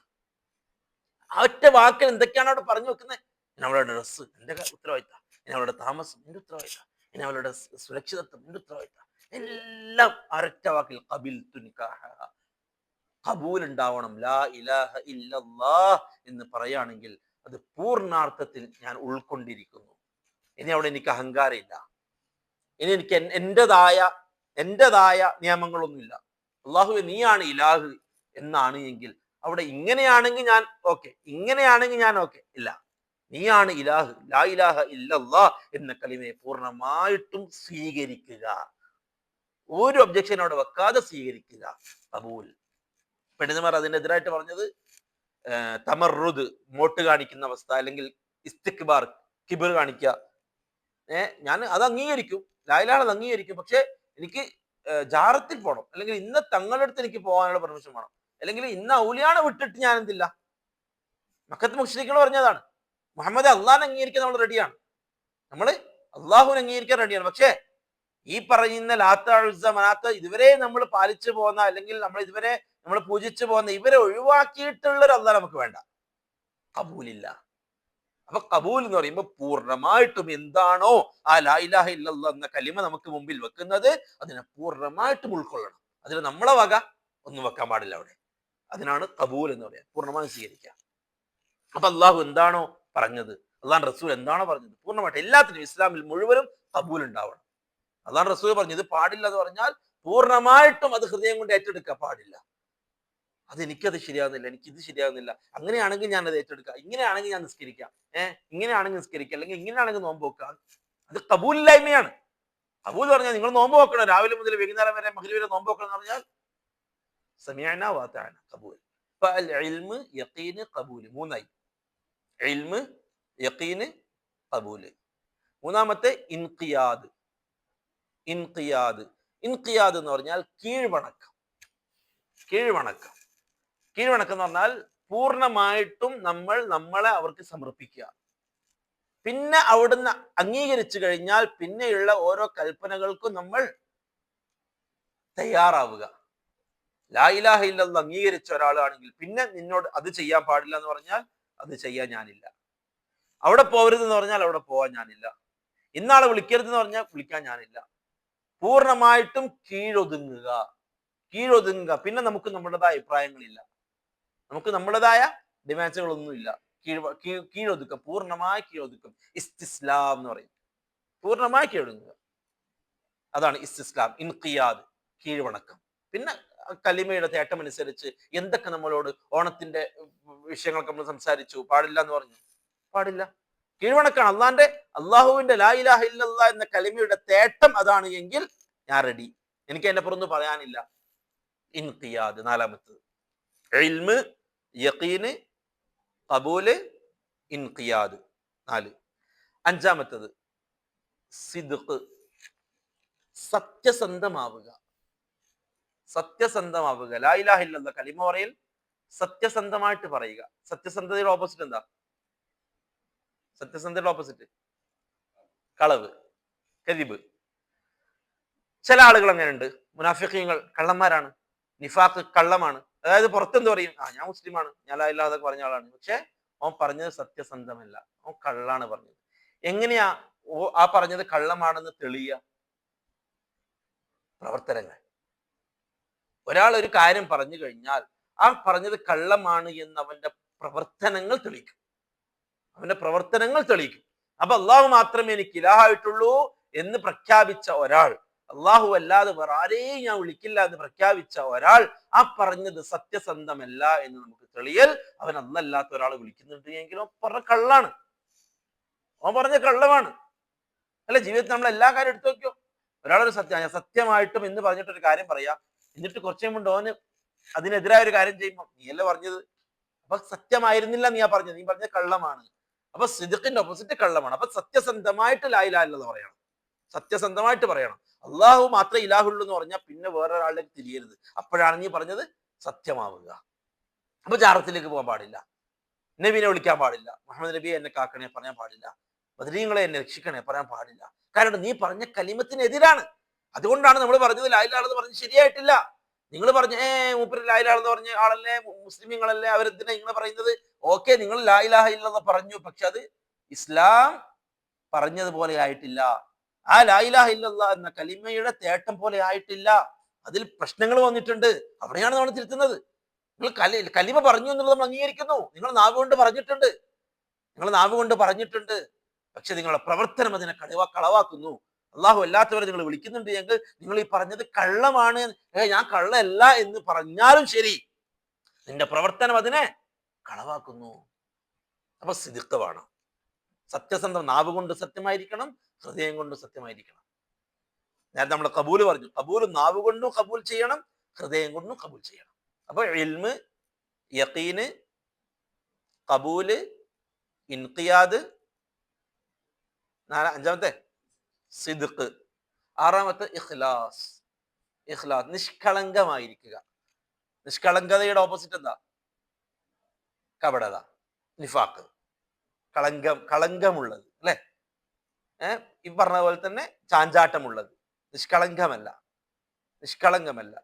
ആ ഒറ്റ വാക്കിൽ എന്തൊക്കെയാണ് അവിടെ പറഞ്ഞു വെക്കുന്നത്? ഇനി അവളുടെ ഡ്രസ്സ് എൻ്റെ ഉത്തരവാദിത്തം, ഇനി അവളുടെ താമസം എൻ്റെ ഉത്തരവാദിത്തം, ഇനി അവളുടെ സുരക്ഷിതത്വം എൻ്റെ ഉത്തരവാദിത്തം, എല്ലാം ഒരൊറ്റ വാക്കിൽ ഖബിൽതു നിക്കാഹഹാ. ഖബൂൽ ഉണ്ടാവണം. ലാ ഇലാഹ ഇല്ലല്ലാഹ് എന്ന് പറയുകയാണെങ്കിൽ അത് പൂർണ്ണാർത്ഥത്തിൽ ഞാൻ ഉൾക്കൊണ്ടിരിക്കുന്നു. ഇനി അവിടെ എനിക്ക് അഹങ്കാരമില്ല, ഇനി എനിക്ക് എന്റേതായ നിയമങ്ങളൊന്നുമില്ല. അള്ളാഹുവെ നീയാണ് ഇലാഹ് എന്നാണ് എങ്കിൽ അവിടെ ഇങ്ങനെയാണെങ്കിൽ ഞാൻ ഓക്കെ, ഇങ്ങനെയാണെങ്കിൽ ഞാൻ ഓക്കെ. ഇല്ല, നീയാണ് ഇലാഹ്, ലാ ഇലാഹ ഇല്ലല്ലാഹ് എന്ന കലിമയെ പൂർണ്ണമായിട്ടും സ്വീകരിക്കുക. ഒരു ഒബ്ജക്ഷൻ അവിടെ വെക്കാതെ സ്വീകരിക്കുക. ഖബൂൽ. പണ്ഡിതന്മാർ അതിനെതിരായിട്ട് പറഞ്ഞത് തമറുദ്, മോട്ട് കാണിക്കുന്ന അവസ്ഥ, അല്ലെങ്കിൽ ഇസ്തിക്ബാർ, കിബിർ കാണിക്കുക. ഞാൻ അത് അംഗീകരിക്കും, ലാ ഇലാഹ അംഗീകരിക്കും, പക്ഷെ എനിക്ക് ജാറത്തിൽ പോകണം, അല്ലെങ്കിൽ ഇന്ന തങ്ങളുടെ അടുത്ത് എനിക്ക് പോകാനുള്ള പെർമിഷൻ വേണം, അല്ലെങ്കിൽ ഇന്ന ഔലിയാനെ വിട്ടിട്ട് ഞാൻ എന്തില്ല. മക്കത്ത് മുശ്രിക്കുകൾ പറഞ്ഞതാണ്, മുഹമ്മദ് അള്ളാഹിനെ അംഗീകരിക്കാൻ നമ്മൾ റെഡിയാണ്, നമ്മൾ അള്ളാഹുവിനെ അംഗീകരിക്കാൻ റെഡിയാണ്. പക്ഷേ ഈ പറയുന്ന ലാത്ത, ഉസ്സ, മനാത്ത ഇതുവരെ നമ്മൾ പാലിച്ചു പോകുന്ന, അല്ലെങ്കിൽ നമ്മൾ പൂജിച്ചു പോകുന്ന ഇവരെ ഒഴിവാക്കിയിട്ടുള്ള ഒരു അള്ളാഹ് നമുക്ക് വേണ്ട. ഖബൂലില്ല. അപ്പൊ ഖബൂൽ എന്ന് പറയുമ്പോൾ പൂർണ്ണമായിട്ടും എന്താണോ ആ ലാ ഇലാഹ ഇല്ലല്ലാഹ് എന്ന കലിമ നമുക്ക് മുമ്പിൽ വെക്കുന്നത് അതിനെ പൂർണ്ണമായിട്ടും ഉൾക്കൊള്ളണം. അതിൽ നമ്മളെ വക ഒന്നും വെക്കാൻ പാടില്ല അവിടെ. അതിനാണ് ഖബൂൽ എന്ന് പറയാം, പൂർണ്ണമായും സ്വീകരിക്കുക. അപ്പൊ അള്ളാഹു എന്താണോ പറഞ്ഞത്, അള്ളാഹ് റസൂൽ എന്താണോ പറഞ്ഞത്, പൂർണ്ണമായിട്ട് എല്ലാത്തിനും ഇസ്ലാമിൽ മുഴുവനും ഖബൂൽ ഉണ്ടാവണം. അള്ളാഹ് റസൂൽ പറഞ്ഞു ഇത് പാടില്ല എന്ന് പറഞ്ഞാൽ പൂർണ്ണമായിട്ടും അത് ഹൃദയം കൊണ്ട് ഏറ്റെടുക്കാൻ പാടില്ല. അതെനിക്കത് ശരിയാകുന്നില്ല, എനിക്കിത് ശരിയാകുന്നില്ല, അങ്ങനെയാണെങ്കിൽ ഞാൻ അത് ഏറ്റെടുക്കാം, ഇങ്ങനെയാണെങ്കിൽ ഞാൻ നിസ്കരിക്കാം, ഇങ്ങനെയാണെങ്കിൽ നിസ്കരിക്കാം, അല്ലെങ്കിൽ ഇങ്ങനെയാണെങ്കിൽ നോമ്പ് വെക്കാം. അത് കബൂലില്ലായ്മയാണ്. കബൂൽ പറഞ്ഞാൽ നിങ്ങൾ നോമ്പ് വെക്കണം, രാവിലെ മുതൽ വൈകുന്നേരം വരെ മഗ്‌രിബ് വരെ നോമ്പ് വെക്കണം എന്ന് പറഞ്ഞാൽ സമീഅനാ വഅതഅനാ കബൂൽ. ഫഅൽ ഇൽമ് യഖീന് ഖബൂൽ. മൂന്നായി. ഇൽമ്, യഖീന്, ഖബൂൽ. മൂന്നാമത്തെ ഇൻഖിയാദ്. ഇൻഖിയാദ് ഇൻഖിയാദ് എന്ന് പറഞ്ഞാൽ കീഴ്വണക്കം. കീഴ്വണക്കം കീഴ്വണക്കം എന്ന് പറഞ്ഞാൽ പൂർണ്ണമായിട്ടും നമ്മൾ നമ്മളെ അവർക്ക് സമർപ്പിക്കുക. പിന്നെ അവിടുന്ന് അംഗീകരിച്ചു കഴിഞ്ഞാൽ പിന്നെയുള്ള ഓരോ കൽപ്പനകൾക്കും നമ്മൾ തയ്യാറാവുക. ലാ ഇലാഹ ഇല്ലല്ലാഹ് അംഗീകരിച്ച ഒരാളാണെങ്കിൽ പിന്നെ നിന്നോട് അത് ചെയ്യാൻ പാടില്ല എന്ന് പറഞ്ഞാൽ അത് ചെയ്യാൻ ഞാനില്ല. അവിടെ പോകരുത് എന്ന് പറഞ്ഞാൽ അവിടെ പോവാൻ ഞാനില്ല. ഇന്നാളെ വിളിക്കരുത് എന്ന് പറഞ്ഞാൽ വിളിക്കാൻ ഞാനില്ല. പൂർണ്ണമായിട്ടും കീഴൊതുങ്ങുക. പിന്നെ നമുക്ക് നമ്മുടേതായ അഭിപ്രായങ്ങളില്ല, നമുക്ക് നമ്മുടേതായ ഡിമാൻഡുകളൊന്നുമില്ല. കീഴൊതുക്കം, പൂർണ്ണമായി കീഴൊതുക്കം. ഇസ്തിസ്ലാം എന്ന് പറയും. പൂർണ്ണമായി കീഴൊതുങ്ങുക, അതാണ് ഇസ്തിസ്ലാം. ഇൻഖിയാദ് കീഴ്വണക്കം. പിന്നെ കലിമയുടെ തേട്ടം അനുസരിച്ച് എന്തൊക്കെ നമ്മളോട് ഓണത്തിന്റെ വിഷയങ്ങളൊക്കെ നമ്മൾ സംസാരിച്ചു, പാടില്ല എന്ന് പറഞ്ഞു, പാടില്ല. കീഴ്വണക്കാണ്. അള്ളാഹുവിന്റെ ലാ ഇലാഹ ഇല്ലല്ലാഹ് എന്ന കലിമയുടെ തേട്ടം അതാണ് എങ്കിൽ ഞാൻ റെഡി, എനിക്ക് അതിന്റെ പുറത്ത് പറയാനില്ല. ഇൻഖിയാദ് നാലാമത്തത്. ഇൽമ്, യഖീന്, ഖബൂല്, ഇൻഖിയാദ് 4. അഞ്ചാമത്തത് സിദ്ഖ്, സത്യസന്ധമാവുക. സത്യസന്ധമാവുക. ലാ ഇലാഹ ഇല്ലല്ലാഹ് കലിമ പറയൽ സത്യസന്ധമായിട്ട് പറയുക. സത്യസന്ധതയുടെ ഓപ്പോസിറ്റ് എന്താ? സത്യസന്ധതയുടെ ഓപ്പോസിറ്റ് കളവ്, കദിബ്. ചില ആളുകൾ അങ്ങനെയുണ്ട്, മുനാഫിഖീങ്ങൾ കള്ളന്മാരാണ്. നിഫാഖ് കള്ളമാണ്. അതായത് പുറത്തെന്ത് പറയും, ഞാൻ മുസ്ലിമാണ്, ഞാൻ ലാ ഇലാഹ പറഞ്ഞ ആളാണ്, പക്ഷെ അവൻ പറഞ്ഞത് സത്യസന്ധമല്ല, അവൻ കള്ളാണ് പറഞ്ഞത്. എങ്ങനെയാ ആ പറഞ്ഞത് കള്ളമാണെന്ന് തെളിയുക? പ്രവർത്തനങ്ങൾ. ഒരാൾ ഒരു കാര്യം പറഞ്ഞു കഴിഞ്ഞാൽ ആ പറഞ്ഞത് കള്ളമാണ് എന്ന് അവന്റെ പ്രവർത്തനങ്ങൾ തെളിയിക്കും. അപ്പൊ അള്ളാഹു മാത്രമേ എനിക്ക് ഇലാഹായിട്ടുള്ളൂ എന്ന് പ്രഖ്യാപിച്ച ഒരാൾ, അള്ളാഹു അല്ലാതെ വേറെ ആരെയും ഞാൻ വിളിക്കില്ല എന്ന് പ്രഖ്യാപിച്ച ഒരാൾ, ആ പറഞ്ഞത് സത്യസന്ധമല്ല എന്ന് നമുക്ക് തെളിയൽ അവൻ അല്ലാത്ത ഒരാൾ വിളിക്കുന്നുണ്ട് എങ്കിലും പറഞ്ഞ കള്ളാണ്, അവൻ പറഞ്ഞ കള്ളമാണ്. അല്ല, ജീവിതത്തിൽ നമ്മൾ എല്ലാ കാര്യം എടുത്തു നോക്കിയോ. ഒരാളൊരു സത്യമായിട്ടും എന്ന് പറഞ്ഞിട്ടൊരു കാര്യം പറയാ, എന്നിട്ട് കുറച്ചു മുമ്പ് ഓന് അതിനെതിരായ ഒരു കാര്യം ചെയ്യുമ്പോൾ നീയല്ലേ പറഞ്ഞത്, അപ്പൊ സത്യമായിരുന്നില്ല നീ പറഞ്ഞത്, നീ പറഞ്ഞത് കള്ളമാണ്. അപ്പൊ സിദ്ഖിന്റെ ഓപ്പോസിറ്റ് കള്ളമാണ്. അപ്പൊ സത്യസന്ധമായിട്ട് ലാ ഇലാഹ ഇല്ലല്ലാഹ് പറയണം, സത്യസന്ധമായിട്ട് പറയണം. അള്ളാഹു മാത്രമേ ഇലാഹുള്ളൂ എന്ന് പറഞ്ഞാൽ പിന്നെ വേറൊരാളിലേക്ക് തിരിയരുത്. അപ്പോഴാണ് നീ പറഞ്ഞത് സത്യമാവുക. അപ്പൊ ജാറത്തിലേക്ക് പോകാൻ പാടില്ല, നബീനെ വിളിക്കാൻ പാടില്ല, മുഹമ്മദ് നബിയെ എന്നെ കാക്കണേ പറയാൻ പാടില്ല, ബദരീങ്ങളെ എന്നെ രക്ഷിക്കണേ പറയാൻ പാടില്ല. കാരണം നീ പറഞ്ഞ കലിമത്തിനെതിരാണ്. അതുകൊണ്ടാണ് നമ്മൾ പറഞ്ഞത് ലാ ഇലാഹ ഇല്ലല്ലാഹ് പറഞ്ഞത് ശരിയായിട്ടില്ല. നിങ്ങൾ പറഞ്ഞ മൂപ്പര് ലാ ഇലാഹ ഇല്ലല്ലാഹ് പറഞ്ഞ ആളല്ലേ, മുസ്ലിമീങ്ങളല്ലേ, അവരെന്തിനാ നിങ്ങൾ പറയുന്നത്? ഓക്കെ, നിങ്ങൾ ലാ ഇലാഹ ഇല്ലല്ലാഹ് പറഞ്ഞു, പക്ഷെ അത് ഇസ്ലാം പറഞ്ഞതുപോലെ ആയിട്ടില്ല. ആ ലാ ഇലാഹ ഇല്ലല്ലാഹ് എന്ന കലിമയുടെ തേട്ടം പോലെ ആയിട്ടില്ല. അതിൽ പ്രശ്നങ്ങൾ വന്നിട്ടുണ്ട്. അവിടെയാണ് നമ്മൾ തിരുത്തുന്നത്. നിങ്ങൾ കലിമ പറഞ്ഞു എന്നുള്ളത് നമ്മൾ അംഗീകരിക്കുന്നു. നിങ്ങൾ നാവ് കൊണ്ട് പറഞ്ഞിട്ടുണ്ട്, പക്ഷെ നിങ്ങളുടെ പ്രവർത്തനം അതിനെ കളവാക്കുന്നു. അള്ളാഹു അല്ലാത്തവരെ നിങ്ങൾ വിളിക്കുന്നുണ്ട് എങ്കിൽ നിങ്ങൾ ഈ പറഞ്ഞത് കള്ളമാണ്, ഞാൻ കള്ളല്ല എന്ന് പറഞ്ഞാലും ശരി, നിന്റെ പ്രവർത്തനം അതിനെ കളവാക്കുന്നു. അപ്പൊ സിദ്ഖ് വേണം. സത്യസന്ധം. നാവ് കൊണ്ട് സത്യമായിരിക്കണം, ഹൃദയം കൊണ്ട് സത്യമായിരിക്കണം. നേരത്തെ നമ്മൾ കബൂല് പറഞ്ഞു, കബൂൽ നാവ് കൊണ്ടും കബൂൽ ചെയ്യണം, ഹൃദയം കൊണ്ടും കബൂൽ ചെയ്യണം. അപ്പൊ ഇൽമ്, യഖീന്, കബൂല്, ഇൻഖിയാദ്. അഞ്ചാമത്തെ സിദ്ഖ്. ആറാമത്തെ ഇഖ്ലാസ്. നിഷ്കളങ്കമായിരിക്കുക. നിഷ്കളങ്കതയുടെ ഓപ്പോസിറ്റ് എന്താ? കപടത, നിഫാഖ്. കളങ്കമുള്ളത് അല്ലെ? ഈ പറഞ്ഞ പോലെ തന്നെ ചാഞ്ചാട്ടമുള്ളത്. നിഷ്കളങ്കമല്ല.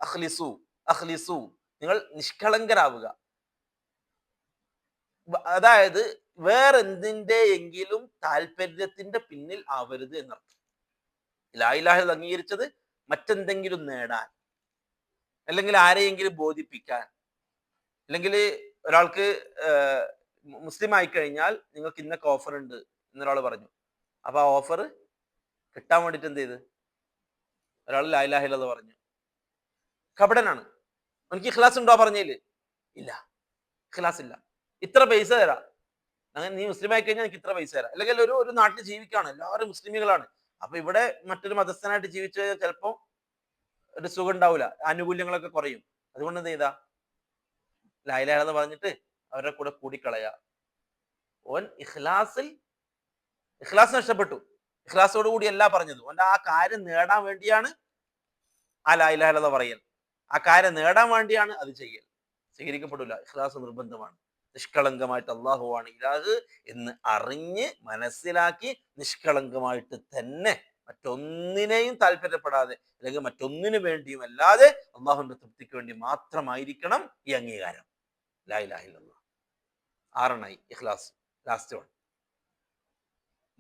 അഖ്ലിസു, നിങ്ങൾ നിഷ്കളങ്കരാവുക. അതായത് വേറെന്തിന്റെ എങ്കിലും താല്പര്യത്തിന്റെ പിന്നിൽ ആവരുത് എന്നർത്ഥം. ലാ ഇലാഹ ഇല്ലല്ലാഹ് അംഗീകരിച്ചത് മറ്റെന്തെങ്കിലും നേടാൻ, അല്ലെങ്കിൽ ആരെയെങ്കിലും ബോധിപ്പിക്കാൻ, അല്ലെങ്കിൽ ഒരാൾക്ക് മുസ്ലിം ആയി കഴിഞ്ഞാൽ നിങ്ങൾക്ക് ഇന്നൊക്കെ ഓഫർ ഉണ്ട് എന്നൊരാൾ പറഞ്ഞു. അപ്പൊ ആ ഓഫർ കിട്ടാൻ വേണ്ടിട്ട് എന്ത് ചെയ്ത് ഒരാൾ ലാ ഇലാഹ ഇല്ലല്ലാഹ് പറഞ്ഞു. കപടനാണ്. എനിക്ക് ഇഖ്ലാസ് ഉണ്ടോ പറഞ്ഞതില്? ഇല്ല, ഇഖ്ലാസ് ഇല്ല. ഇത്ര പൈസ തരാം, അങ്ങനെ നീ മുസ്ലിം ആയി കഴിഞ്ഞാൽ എനിക്ക് ഇത്ര പൈസ തരാം. അല്ലെങ്കിൽ ഒരു നാട്ടിൽ ജീവിക്കാണ്, എല്ലാവരും മുസ്ലിമുകളാണ്, അപ്പൊ ഇവിടെ മറ്റൊരു മതസ്ഥനായിട്ട് ജീവിച്ചു കഴിഞ്ഞാൽ ചിലപ്പോൾ ഒരു സുഖം ഉണ്ടാവില്ല, ആനുകൂല്യങ്ങളൊക്കെ കുറയും. അതുകൊണ്ട് എന്ത് ചെയ്താ, ലാ ഇലാഹ ഇല്ലല്ലാഹ് പറഞ്ഞിട്ട് അവരുടെ കൂടെ കൂടിക്കളയാ. ഓൻ ഇഖ്ലാസ് നഷ്ടപ്പെട്ടു. ഇഖ്ലാസോട് കൂടി അല്ല പറഞ്ഞത്, ഓന്റെ ആ കാര്യം നേടാൻ വേണ്ടിയാണ് ആ ലാ ഇലാഹ ഇല്ലല്ലാഹ് പറയൽ. ആ കാര്യം നേടാൻ വേണ്ടിയാണ് അത് ചെയ്യൽ. സ്വീകരിക്കപ്പെടില്ല. ഇഖ്ലാസ് നിർബന്ധമാണ്. നിഷ്കളങ്കമായിട്ട് അള്ളാഹുവാണ് ഇലാഹ് എന്ന് അറിഞ്ഞ് മനസ്സിലാക്കി നിഷ്കളങ്കമായിട്ട് തന്നെ, മറ്റൊന്നിനെയും താല്പര്യപ്പെടാതെ അല്ലെങ്കിൽ മറ്റൊന്നിനു വേണ്ടിയും അല്ലാതെ അള്ളാഹുവിന്റെ തൃപ്തിക്ക് വേണ്ടി മാത്രമായിരിക്കണം ഈ അംഗീകാരം. ലാ ഇലാഹ ഇല്ലല്ലാഹ്. ആറെണ്ണായി ഇഖ്ലാസ്. ലാസ്റ്റ് വൺ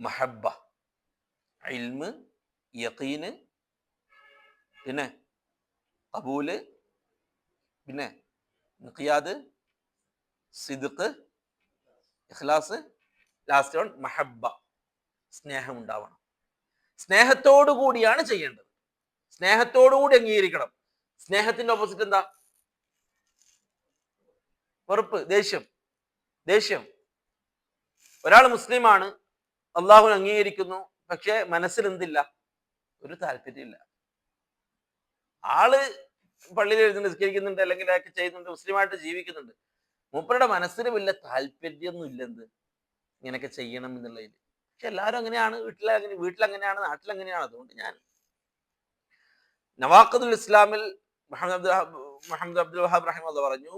മഹബ്ബ, ഇൽമ്, യഖീന്, പിന്നെ ഖബൂല്, പിന്നെ ഇൻഖിയാദ്, സിദ്ഖ്, ഇഖ്ലാസ്. ലാസ്റ്റ് വൺ മഹബ്ബ, സ്നേഹം ഉണ്ടാവണം. സ്നേഹത്തോടു കൂടിയാണ് ചെയ്യേണ്ടത്, സ്നേഹത്തോടു കൂടി അംഗീകരിക്കണം. സ്നേഹത്തിന്റെ ഓപ്പോസിറ്റ് എന്താ? വെറുപ്പ്, ദേഷ്യം. ദേഷ്യം. ഒരാൾ മുസ്ലിമാണ്, അള്ളാഹുവിനെ അംഗീകരിക്കുന്നു, പക്ഷെ മനസ്സിൽ എന്തില്ല? ഒരു താല്പര്യമില്ല. ആള് പള്ളിയിൽ എഴുതി നിസ്കരിക്കുന്നുണ്ട്, അല്ലെങ്കിൽ അതൊക്കെ ചെയ്യുന്നുണ്ട്, മുസ്ലിമായിട്ട് ജീവിക്കുന്നുണ്ട്, മൂപ്പരുടെ മനസ്സിന് വലിയ താല്പര്യമൊന്നും ഇല്ലെന്ത് ഇങ്ങനെയൊക്കെ ചെയ്യണം എന്നുള്ളതിൽ. പക്ഷെ എല്ലാവരും അങ്ങനെയാണ്, വീട്ടിലങ്ങനെയാണ്, നാട്ടിലങ്ങനെയാണ്. അതുകൊണ്ട് ഞാൻ നവാഖിദുൽ ഇസ്ലാമിൽ മുഹമ്മദ് അബ്ദുൽ വഹാബ് റഹിമഹുല്ലാഹ് പറഞ്ഞു,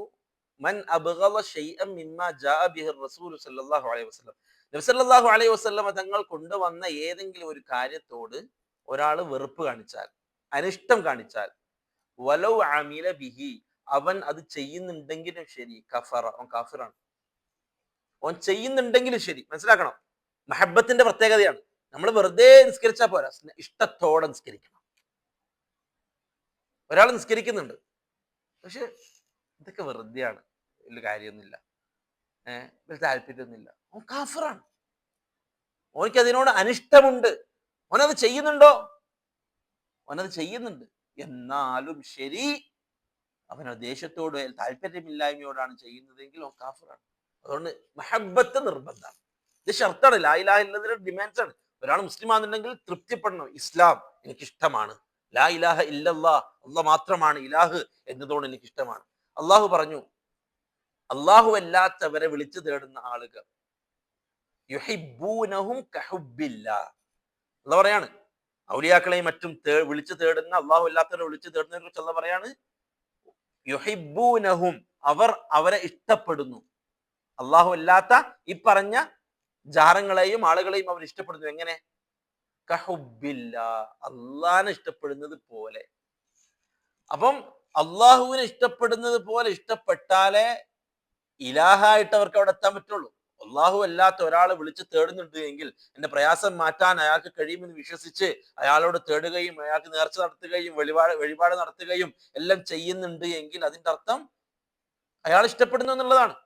മൻ അബ്ഗള ശൈഅൻ മിമ്മാ ജാഅ ബിഹി റസൂൽ സല്ലല്ലാഹു അലൈഹി വസല്ലം, നബി സല്ലല്ലാഹു അലൈഹി വസല്ലം തങ്ങൾ കൊണ്ടുവന്ന ഏതെങ്കിലും ഒരു കാര്യത്തോട് ഒരാൾ വെറുപ്പ് കാണിച്ചാൽ, അനിഷ്ടം കാണിച്ചാൽ, വലൗ അമില ബിഹി, അവൻ അത് ചെയ്യുന്നുണ്ടെങ്കിലും ശരി, കഫറ, അവൻ കാഫിറാണ്. ഓൻ ചെയ്യുന്നുണ്ടെങ്കിലും ശരി. മനസ്സിലാക്കണം, മഹബത്തിന്റെ പ്രത്യേകതയാണ്. നമ്മൾ വെറുതെ നിസ്കരിച്ചാൽ പോരാ, ഇഷ്ടത്തോടെ നിസ്കരിക്കണം. ഒരാൾ നിസ്കരിക്കുന്നുണ്ട്, പക്ഷെ ഇതൊക്കെ വെറുതെയാണ്, വലിയ കാര്യമൊന്നുമില്ല, വലിയ താല്പര്യമൊന്നുമില്ല, ഓൻ കാഫിറാണ്. ഓനിക്ക് അതിനോട് അനിഷ്ടമുണ്ട്. ഓനത് ചെയ്യുന്നുണ്ടോ? ഓനത് ചെയ്യുന്നുണ്ട്, എന്നാലും ശരി അവൻ ദേഷ്യത്തോട് താല്പര്യമില്ലായ്മയോടാണ് ചെയ്യുന്നതെങ്കിൽ ഓൻ കാഫിറാണ്. അതുകൊണ്ട് മഹബത്ത് നിർബന്ധമാണ്. ഇത് ഷർത്താണ്, ലാ ഇലാഹ ഇല്ലല്ലാഹ് ഡിമാൻഡ്സ് ആണ്. ഒരാൾ മുസ്ലിം ആണെന്നുണ്ടെങ്കിൽ തൃപ്തിപ്പെടണം, ഇസ്ലാം എനിക്കിഷ്ടമാണ്, ലാ ഇലാഹ ഇല്ലല്ലാഹ് അല്ലാഹ് മാത്രമാണ് ഇലാഹ് എന്നതോട് എനിക്കിഷ്ടമാണ്. അള്ളാഹു പറഞ്ഞു, അള്ളാഹു അല്ലാത്തവരെ വിളിച്ചു തേടുന്ന ആളുകൾ യുഹിബ്ബൂനഹും കഹുബ്ബില്ലാഹ്. അള്ളാഹ് പറയാണ്, ഔലിയാക്കളെയും മറ്റും വിളിച്ചു തേടുന്ന, അള്ളാഹു അല്ലാത്തവരെ വിളിച്ചു തേടുന്നതിനെ കുറിച്ച് അള്ളാഹ് പറയാണ്, യുഹിബ്ബൂനഹും, അവർ അവരെ ഇഷ്ടപ്പെടുന്നു. അള്ളാഹു അല്ലാത്ത ഈ പറഞ്ഞ ജാറങ്ങളെയും ആളുകളെയും അവർ ഇഷ്ടപ്പെടുന്നു. എങ്ങനെ? കഹുബ്ബില്ലാഹ്, അള്ളാഹിനെ ഇഷ്ടപ്പെടുന്നത് പോലെ. അപ്പം അള്ളാഹുവിനെ ഇഷ്ടപ്പെടുന്നത് പോലെ ഇഷ്ടപ്പെട്ടാലേ ഇലാഹായിട്ട് അവർക്ക് അവിടെ എത്താൻ പറ്റുള്ളൂ. അള്ളാഹു അല്ലാത്ത ഒരാളെ വിളിച്ച് തേടുന്നുണ്ട് എങ്കിൽ എന്റെ പ്രയാസം മാറ്റാൻ അയാൾക്ക് കഴിയുമെന്ന് വിശ്വസിച്ച് അയാളോട് തേടുകയും അയാൾക്ക് നേർച്ച നടത്തുകയും വഴിപാട് നടത്തുകയും എല്ലാം ചെയ്യുന്നുണ്ട് എങ്കിൽ അതിന്റെ അർത്ഥം അയാൾ ഇഷ്ടപ്പെടുന്നു എന്നുള്ളതാണ്.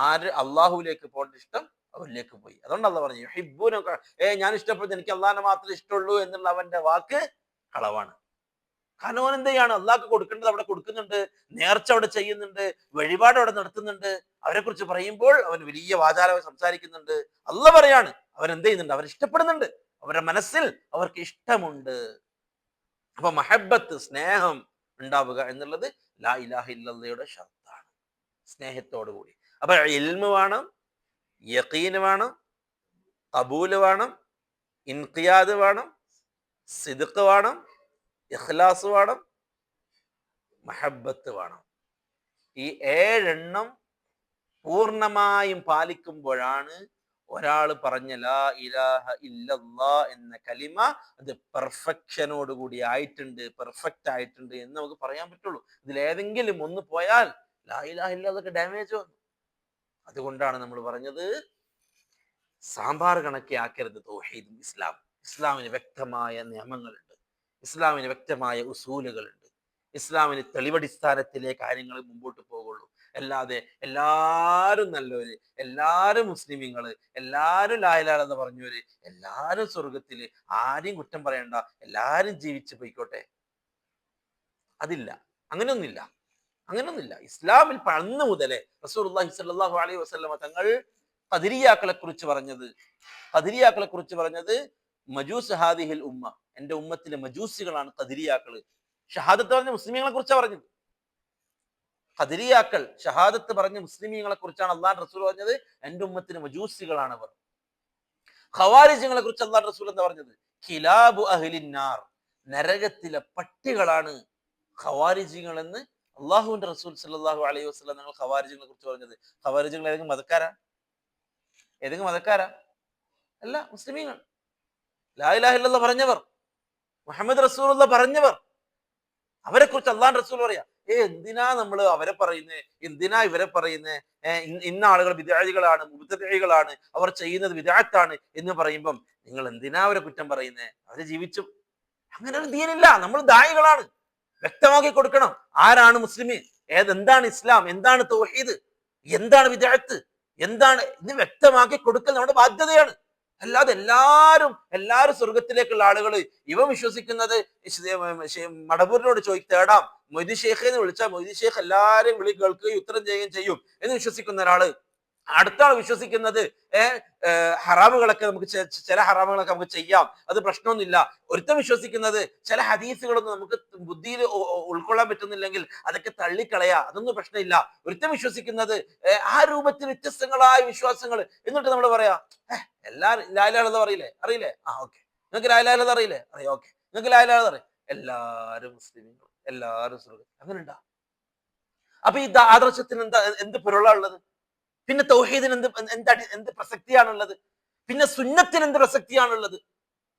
ആര് അള്ളാഹുവിലേക്ക് പോകേണ്ട ഇഷ്ടം അവരിലേക്ക് പോയി. അതുകൊണ്ട് അള്ളാഹ് പറഞ്ഞു, യുഹിബ്ബൂനഹും, ഞാൻ ഇഷ്ടപ്പെടുന്നു, എനിക്ക് അള്ളാഹിനെ മാത്രമേ ഇഷ്ടമുള്ളൂ എന്നുള്ള അവന്റെ വാക്ക് കളവാണ്. കാരണം അവൻ എന്ത് ചെയ്യാണ്? അള്ളാഹ്ക്ക് കൊടുക്കേണ്ടത് അവിടെ കൊടുക്കുന്നുണ്ട്, നേർച്ച അവിടെ ചെയ്യുന്നുണ്ട്, വഴിപാട് അവിടെ നടത്തുന്നുണ്ട്. അവരെ കുറിച്ച് പറയുമ്പോൾ അവൻ വലിയ വാചാലമായി സംസാരിക്കുന്നുണ്ട്. അള്ളാഹ് പറയാണ്, അവൻ എന്ത് ചെയ്യുന്നുണ്ട്? അവർ ഇഷ്ടപ്പെടുന്നുണ്ട്, അവരുടെ മനസ്സിൽ അവർക്ക് ഇഷ്ടമുണ്ട്. അപ്പൊ മഹബത്ത്, സ്നേഹം ഉണ്ടാവുക എന്നുള്ളത് ലാ ഇലാഹ ഇല്ലല്ലാഹയുടെ ഷർത്താണ്, സ്നേഹത്തോടു കൂടി. അപ്പൊ ഇൽമ് വേണം, യഖീന് വേണം, ഖബൂല് വേണം, ഇൻഖിയാദ് വേണം, സിദ്ഖ് വേണം, ഇഖ്ലാസ് വേണം, മഹബത്ത് വേണം. ഈ 7 എണ്ണം പൂർണ്ണമായും പാലിക്കുമ്പോഴാണ് ഒരാൾ പറഞ്ഞ ലാ ഇലാഹ ഇല്ലല്ലാഹ് എന്ന കലിമ അത് പെർഫെക്ഷനോട് കൂടി ആയിട്ടുണ്ട്, പെർഫെക്റ്റ് ആയിട്ടുണ്ട് എന്ന് നമുക്ക് പറയാൻ പറ്റുള്ളൂ. ഇതിലേതെങ്കിലും ഒന്ന് പോയാൽ ലാ ഇലാഹ ഇല്ലല്ലാഹ് ഡാമേജ് വന്നു. അതുകൊണ്ടാണ് നമ്മൾ പറഞ്ഞത്, സാമ്പാർ കണക്കെ ആക്കരുത് തൗഹീദ്. ഇസ്ലാമിന് വ്യക്തമായ നിയമങ്ങളുണ്ട്, ഇസ്ലാമിന് വ്യക്തമായ ഉസൂലുകളുണ്ട്, ഇസ്ലാമിന് തെളിവടിസ്ഥാനത്തിലെ കാര്യങ്ങൾ മുമ്പോട്ട് പോകുള്ളൂ. അല്ലാതെ എല്ലാരും നല്ലവര്, എല്ലാരും മുസ്ലിമീങ്ങള്, എല്ലാരും ലാ ഇലാഹ ഇല്ലല്ലാഹ് പറഞ്ഞവര്, എല്ലാരും സ്വർഗത്തില്, ആരെയും കുറ്റം പറയണ്ട, എല്ലാരും ജീവിച്ചു പോയിക്കോട്ടെ, അതില്ല, അങ്ങനെയൊന്നുമില്ല. അങ്ങനൊന്നുമില്ല. ഇസ്ലാമിൽ അന്ന് മുതലേ റസൂലുള്ളാഹി സ്വല്ലല്ലാഹു അലൈഹി വസല്ലമ തങ്ങൾ ഖദരിയാക്കളെ കുറിച്ച് പറഞ്ഞത് മജൂസ് ഹാദിഹിൽ ഉമ്മ, എന്റെ ഉമ്മത്തിലെ മജൂസികളാണ് ഖദരിയാക്കള്. ഷഹാദത്ത് പറഞ്ഞ മുസ്ലിമീങ്ങളെ കുറിച്ചാണ് പറഞ്ഞത്. ഖദരിയാക്കൾ ഷഹാദത്ത് പറഞ്ഞ മുസ്ലിമീങ്ങളെ കുറിച്ചാണ് അള്ളാഹു റസൂൽ പറഞ്ഞത്, എന്റെ ഉമ്മത്തിലെ മജൂസികളാണ് അവർ. ഖവാരിജികളെ കുറിച്ച് അള്ളാഹു റസൂൽ എന്താ പറഞ്ഞത്? ഖിലാബു അഹ്ലിന്നാർ, നരകത്തിലെ പട്ടികളാണ് ഖവാരിജികൾ എന്ന് അള്ളാഹുവിന്റെ റസൂൽ സല്ലല്ലാഹു അലൈഹി വസല്ലം ഞങ്ങൾ ഖവാരിജികളെ കുറിച്ച് പറഞ്ഞത്. ഖവാരിജികൾ ഏതെങ്കിലും മതക്കാരാ? അല്ല, മുസ്ലിമീങ്ങൾ. ലാ ഇലാഹ ഇല്ലല്ലാഹ് പറഞ്ഞവർ, മുഹമ്മദ് റസൂലുള്ള പറഞ്ഞവർ, അവരെ കുറിച്ച് അള്ളാഹു റസൂൽ പറയാ, എന്തിനാ നമ്മൾ അവരെ പറയുന്നേ, എന്തിനാ ഇവരെ പറയുന്നേ, ഇന്ന ആളുകൾ ബിദ്അത്തികളാണ്, മുബ്തദിഇകളാണ്, അവർ ചെയ്യുന്നത് ബിദ്അത്താണ് എന്ന് പറയുമ്പം നിങ്ങൾ എന്തിനാ അവരെ കുറ്റം പറയുന്നേ? അവര് ജീവിച്ചു. അങ്ങനെ ഒരു ദീനില്ല. നമ്മൾ ദായികളാണ്, വ്യക്തമാക്കി കൊടുക്കണം ആരാണ് മുസ്ലിം, എന്താണ് ഇസ്ലാം, എന്താണ് തൗഹീദ്, എന്താണ് ബിദ്അത്ത്, എന്താണ് ഇത് വ്യക്തമാക്കി കൊടുക്കൽ നമ്മുടെ ബാധ്യതയാണ്. അല്ലാതെ എല്ലാരും സ്വർഗത്തിലേക്കുള്ള ആളുകൾ, ഇവ വിശ്വസിക്കുന്നത് മടവൂരിനോട് തേടാം, മൊയ്തി ഷേഖ് എന്ന് വിളിച്ചാൽ മൊയ്തി ഷേഖ് എല്ലാരെയും കേൾക്കുകയും ഉത്തരം ചെയ്യുകയും ചെയ്യും എന്ന് വിശ്വസിക്കുന്ന ഒരാള്, അടുത്ത ആൾ വിശ്വസിക്കുന്നത് ഹറാമുകളൊക്കെ നമുക്ക് ചില ഹറാമുകളൊക്കെ നമുക്ക് ചെയ്യാം, അത് പ്രശ്നമൊന്നുമില്ല. ഒരുത്തം വിശ്വസിക്കുന്നത് ചില ഹദീസുകളൊന്നും നമുക്ക് ബുദ്ധിയിൽ ഉൾക്കൊള്ളാൻ പറ്റുന്നില്ലെങ്കിൽ അതൊക്കെ തള്ളിക്കളയാ, അതൊന്നും പ്രശ്നമില്ല. ഒരുത്തം വിശ്വസിക്കുന്നത് ആ രൂപത്തിൽ വ്യത്യസ്തങ്ങളായ വിശ്വാസങ്ങൾ. എന്നിട്ട് നമ്മൾ പറയാ, എല്ലാരും ലാ ഇലാഹ ഇല്ലല്ലാഹ് അറിയില്ലേ? ഓക്കെ. നിങ്ങൾക്ക് ലാ ഇലാഹ ഇല്ലല്ലാഹ് അറിയില്ലേ? അറിയാം. ഓക്കെ. നിങ്ങൾക്ക് ലാ ഇലാഹ ഇല്ലല്ലാഹ് അറിയാം. എല്ലാരും മുസ്ലിമീങ്ങൾ, എല്ലാരും സ്വർഗ്ഗം. അങ്ങനെ ഉണ്ടാ? അപ്പൊ ഈ ആദർശത്തിന് എന്ത് പൊരുളാ ഉള്ളത്? പിന്നെ തൗഹീദിന് എന്ത് പ്രസക്തിയാണുള്ളത്? പിന്നെ സുന്നത്തിന് എന്ത് പ്രസക്തിയാണുള്ളത്?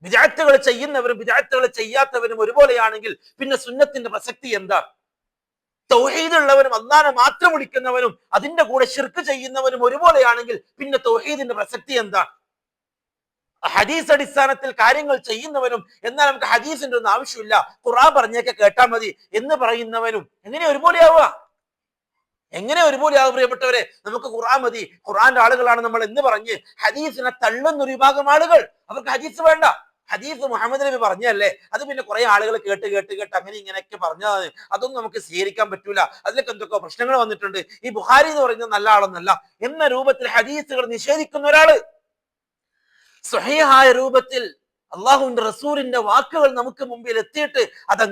ബിദ്അത്തുകൾ ചെയ്യുന്നവരും ബിദ്അത്തുകൾ ചെയ്യാത്തവരും ഒരുപോലെയാണെങ്കിൽ പിന്നെ സുന്നത്തിന്റെ പ്രസക്തി എന്താ? തൗഹീദ് ഉള്ളവനും അല്ലാഹനെ മാത്രം വിളിക്കുന്നവനും അതിന്റെ കൂടെ ശിർക്ക് ചെയ്യുന്നവനും ഒരുപോലെയാണെങ്കിൽ പിന്നെ തൗഹീദിന്റെ പ്രസക്തി എന്താ? ഹദീസ് അടിസ്ഥാനത്തിൽ കാര്യങ്ങൾ ചെയ്യുന്നവനും എന്നാൽ നമുക്ക് ഹദീസിന്റെ ഒന്നും ആവശ്യമില്ല, ഖുർആൻ പറഞ്ഞൊക്കെ കേട്ടാൽ മതി എന്ന് പറയുന്നവനും എങ്ങനെ ഒരുപോലെയാവുക? പ്രിയപ്പെട്ടവരെ? നമുക്ക് ഖുർആൻ മതി, ഖുർആന്റെ ആളുകളാണ് നമ്മൾ എന്ന് പറഞ്ഞ് ഹദീസിനെ തള്ളുന്ന ഒരു വിഭാഗം ആളുകൾ, അവർക്ക് ഹദീസ് വേണ്ട. ഹദീസ് മുഹമ്മദ് നബി പറഞ്ഞല്ലേ, അത് പിന്നെ കുറെ ആളുകൾ കേട്ട് അങ്ങനെ ഇങ്ങനെയൊക്കെ പറഞ്ഞാൽ അതൊന്നും നമുക്ക് സ്വീകരിക്കാൻ പറ്റൂല, അതിലൊക്കെ എന്തൊക്കെ പ്രശ്നങ്ങൾ വന്നിട്ടുണ്ട്, ഈ ബുഖാരി എന്ന് പറയുന്നത് നല്ല ആളൊന്നല്ല എന്ന രൂപത്തിൽ ഹദീസുകൾ നിഷേധിക്കുന്ന ഒരാള്, സ്വഹീഹായ രൂപത്തിൽ അള്ളാഹുവിന്റെ റസൂലിന്റെ വാക്കുകൾ നമുക്ക് മുമ്പിൽ എത്തിയിട്ട് അത്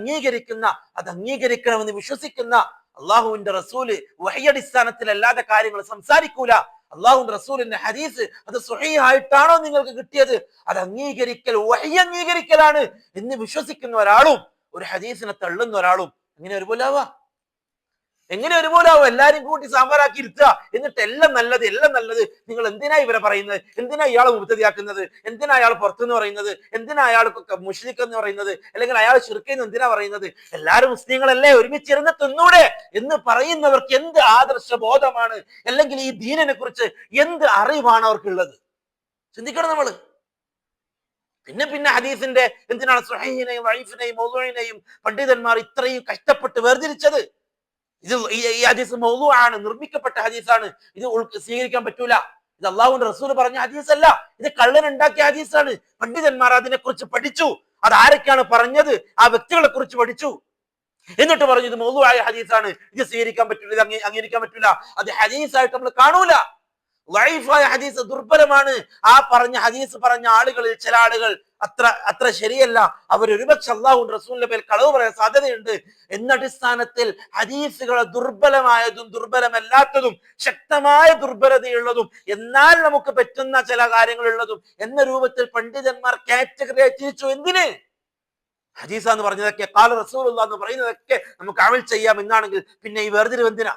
അംഗീകരിക്കണമെന്ന് വിശ്വസിക്കുന്ന അള്ളാഹുവിന്റെ റസൂല് വഹ്യടിസ്ഥാനത്തിൽ അല്ലാതെ കാര്യങ്ങൾ സംസാരിക്കൂല. അള്ളാഹുവിന്റെ റസൂലിന്റെ ഹദീസ് അത് സ്വഹീഹായിട്ടാണോ നിങ്ങൾക്ക് കിട്ടിയത്, അത് വഹ്യ് അംഗീകരിക്കലാണ് എന്ന് വിശ്വസിക്കുന്ന ഒരാളും ഒരു ഹദീസിനെ തള്ളുന്ന ഒരാളും എങ്ങനെ ഒരുപോലെ ആവും? എല്ലാരും കൂട്ടി സാമ്പാറാക്കി ഇരുത്തുക, എന്നിട്ട് എല്ലാം നല്ലത് നിങ്ങൾ എന്തിനാ ഇവരെ പറയുന്നത്, എന്തിനാ ഇയാളെ മുബ്തദിയാക്കുന്നത്, എന്തിനാ അയാൾ പുറത്തുനിന്ന് പറയുന്നത്, എന്തിനാ അയാൾ മുശ്രിക്ക് എന്ന് പറയുന്നത്, അല്ലെങ്കിൽ അയാൾ ശിർക്കെന്ന് എന്തിനാ പറയുന്നത്, എല്ലാവരും മുസ്ലിങ്ങളല്ലേ, ഒരുമിച്ചിരുന്ന് തിന്നൂടെ എന്ന് പറയുന്നവർക്ക് എന്ത് ആദർശ ബോധമാണ്, അല്ലെങ്കിൽ ഈ ദീനിനെ കുറിച്ച് എന്ത് അറിവാണ് അവർക്കുള്ളത്? ചിന്തിക്കണം നമ്മള്. പിന്നെ ഹദീസിന്റെ എന്തിനാണ് സ്വഹീഹിനെയും വഈഫിനെയും മൗദൂഇനെയും പണ്ഡിതന്മാർ ഇത്രയും കഷ്ടപ്പെട്ട് വേർതിരിച്ചത്? ഈ ഹദീസ് മൗദൂആണ്, നിർമ്മിക്കപ്പെട്ട ഹദീസാണ്, ഇത് സ്വീകരിക്കാൻ പറ്റൂല, ഇത് അള്ളാഹുവിന്റെ റസൂൽ പറഞ്ഞ ഹദീസല്ല, ഇത് കള്ളനുണ്ടാക്കിയ ഹദീസാണ്. പണ്ഡിതന്മാർ അതിനെക്കുറിച്ച് പഠിച്ചു, അത് ആരൊക്കെയാണ് പറഞ്ഞത്, ആ വ്യക്തികളെ കുറിച്ച് പഠിച്ചു, എന്നിട്ട് പറഞ്ഞു ഇത് മൗദൂആയ ഹദീസാണ്, ഇത് സ്വീകരിക്കാൻ പറ്റൂല, ഇത് അംഗീകരിക്കാൻ പറ്റൂല, അത് ഹദീസായിട്ട് നമ്മൾ കാണൂല. ലൈഫായ ഹദീസ് ദുർബലമാണ്. ആ ഹദീസ് പറഞ്ഞ ആളുകളിൽ ചില ആളുകൾ അത്ര ശരിയല്ല, അവർ ഒരുപക്ഷെ അല്ലാഹുവിന്റെ റസൂലിന്റെ പേരിൽ കളവ് പറയാൻ സാധ്യതയുണ്ട് എന്ന അടിസ്ഥാനത്തിൽ ഹദീസുകളെ ദുർബലമായതും ദുർബലമല്ലാത്തതും ശക്തമായ ദുർബലതയുള്ളതും എന്നാൽ നമുക്ക് പറ്റുന്ന ചില കാര്യങ്ങളുള്ളതും എന്ന രൂപത്തിൽ പണ്ഡിതന്മാർ കാറ്റഗറി തിരിച്ചു. എന്തിന്? ഹദീസ എന്ന് പറഞ്ഞതൊക്കെ ഖാല റസൂലുള്ളാഹി എന്ന് പറയുന്നതൊക്കെ നമുക്ക് അമൽ ചെയ്യാം എന്നാണെങ്കിൽ പിന്നെ ഈ വേർതിരിവ് എന്തിനാ?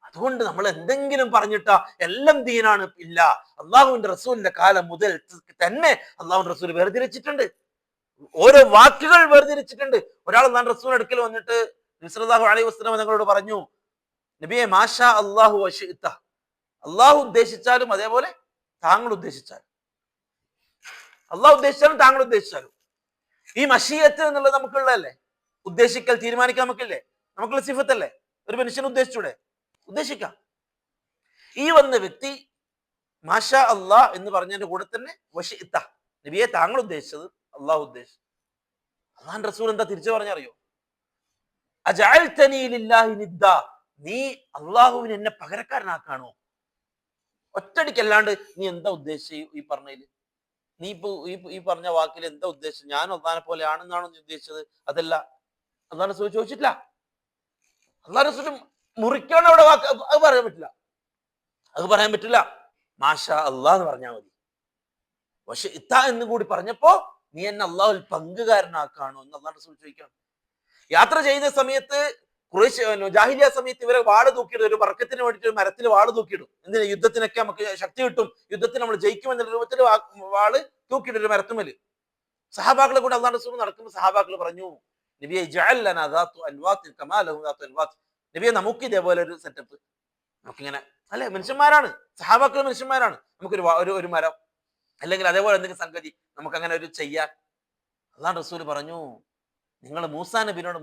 അതുകൊണ്ട് നമ്മൾ എന്തെങ്കിലും പറഞ്ഞിട്ടാ എല്ലാം ദീനാണ് ഇല്ല. അള്ളാഹുവിന്റെ റസൂലിന്റെ കാലം മുതൽ തന്നെ അള്ളാഹുവിന്റെ റസൂൽ വേർതിരിച്ചിട്ടുണ്ട്, ഓരോ വാക്കുകൾ വേർതിരിച്ചിട്ടുണ്ട്. ഒരാൾ അള്ളാഹുവിന്റെ റസൂൽ അടുക്കൽ വന്നിട്ട് നബി സല്ലല്ലാഹു അലൈഹി വസല്ലം ഞങ്ങളോട് പറഞ്ഞു, നബിയെ മാഷാ അല്ലാഹു വശിഅത, അള്ളാഹു ഉദ്ദേശിച്ചാലും അതേപോലെ താങ്കൾ ഉദ്ദേശിച്ചാലും, അള്ളാഹു ഉദ്ദേശിച്ചാലും താങ്കൾ ഉദ്ദേശിച്ചാലും. ഈ മശീഅത്ത് എന്നുള്ളത് നമുക്കുള്ളതല്ലേ, ഉദ്ദേശിക്കൽ തീരുമാനിക്കാൻ നമുക്കില്ലേ, നമുക്കുള്ള സിഫത്തല്ലേ. ഒരു മനുഷ്യൻ ഉദ്ദേശിച്ചൂടെ? ഉദ്ദേശിക്കാം. ഈ വന്ന വ്യക്തി മാഷാ അല്ലാ എന്ന് പറഞ്ഞതിന്റെ കൂടെ തന്നെ വശിഅത, നബിയെ താങ്കൾ ഉദ്ദേശിച്ചത് അള്ളാഹു ഉദ്ദേശിച്ചത്. അള്ളാഹുവിന്റെ റസൂൽ എന്താ തിരിച്ചു പറഞ്ഞറിയോ? അജഅൽതനീ ലില്ലാഹി നിദ്ദ, നീ അള്ളാഹുവിന് എന്നെ പകരക്കാരനാക്കാണോ? ഒറ്റടിക്കല്ലാണ്ട് നീ എന്താ ഉദ്ദേശിച്ച ഈ പറഞ്ഞതിൽ? നീ ഇപ്പൊ ഈ പറഞ്ഞ വാക്കിൽ എന്താ ഉദ്ദേശിച്ചത്? ഞാൻ അള്ളാഹിനെ പോലെ ആണെന്നാണോ നീ ഉദ്ദേശിച്ചത്? അതല്ല, അള്ളാഹ് റസൂൽ ചോദിച്ചിട്ടില്ല. അള്ളാഹ് റസൂൽ മുറിക്കാണ് അവിടെ വാക്ക്, അത് പറയാൻ പറ്റില്ല. അത് പറയാൻ പറ്റില്ല. മാഷാ അള്ളാഹ് എന്ന് പറഞ്ഞാൽ മതി. പക്ഷെ ഇത്ത എന്ന് കൂടി പറഞ്ഞപ്പോ നീ എന്നെ അള്ളാഹുൽ പങ്കുകാരനാക്കാണോ എന്ന് അള്ളാഹ് റസൂൽ ചോദിക്കണം. യാത്ര ചെയ്യുന്ന സമയത്ത് ഖുറൈശ് ജാഹിലിയ സമയത്ത് ഇവരെ വാള് തൂക്കിയിടും, ഒരു വർക്കത്തിന് വേണ്ടിയിട്ട് മരത്തിൽ വാള് തൂക്കിയിടും. എന്തിനാ? യുദ്ധത്തിനൊക്കെ നമുക്ക് ശക്തി കിട്ടും, യുദ്ധത്തിന് നമ്മൾ ജയിക്കും എന്ന രൂപത്തിൽ വാള് തൂക്കിയിടും ഒരു മരത്തുമേല്. സഹാബാക്കളെ കൂടെ അള്ളാഹ് റസൂൽ നടക്കുമ്പോൾ സഹാബാക്കൾ പറഞ്ഞു, നബിയെ ഇജ്അൽ ലനാ ദാതു അൻവാത്തിൻ കമാ ലഹും ദാതു അൻവാത്ത്, നബിയെ നമുക്ക് ഇതേപോലെ ഒരു സെറ്റപ്പ്, നമുക്കിങ്ങനെ അല്ലെ, മനുഷ്യന്മാരാണ് സഹാബാക്കൾ, മനുഷ്യന്മാരാണ്, നമുക്കൊരു ഒരു മരം അല്ലെങ്കിൽ അതേപോലെ എന്തെങ്കിലും സംഗതി നമുക്ക് അങ്ങനെ ഒരു ചെയ്യാൻ. അള്ളാഹ് റസൂൽ പറഞ്ഞു, നിങ്ങൾ മൂസാ നബിനോട്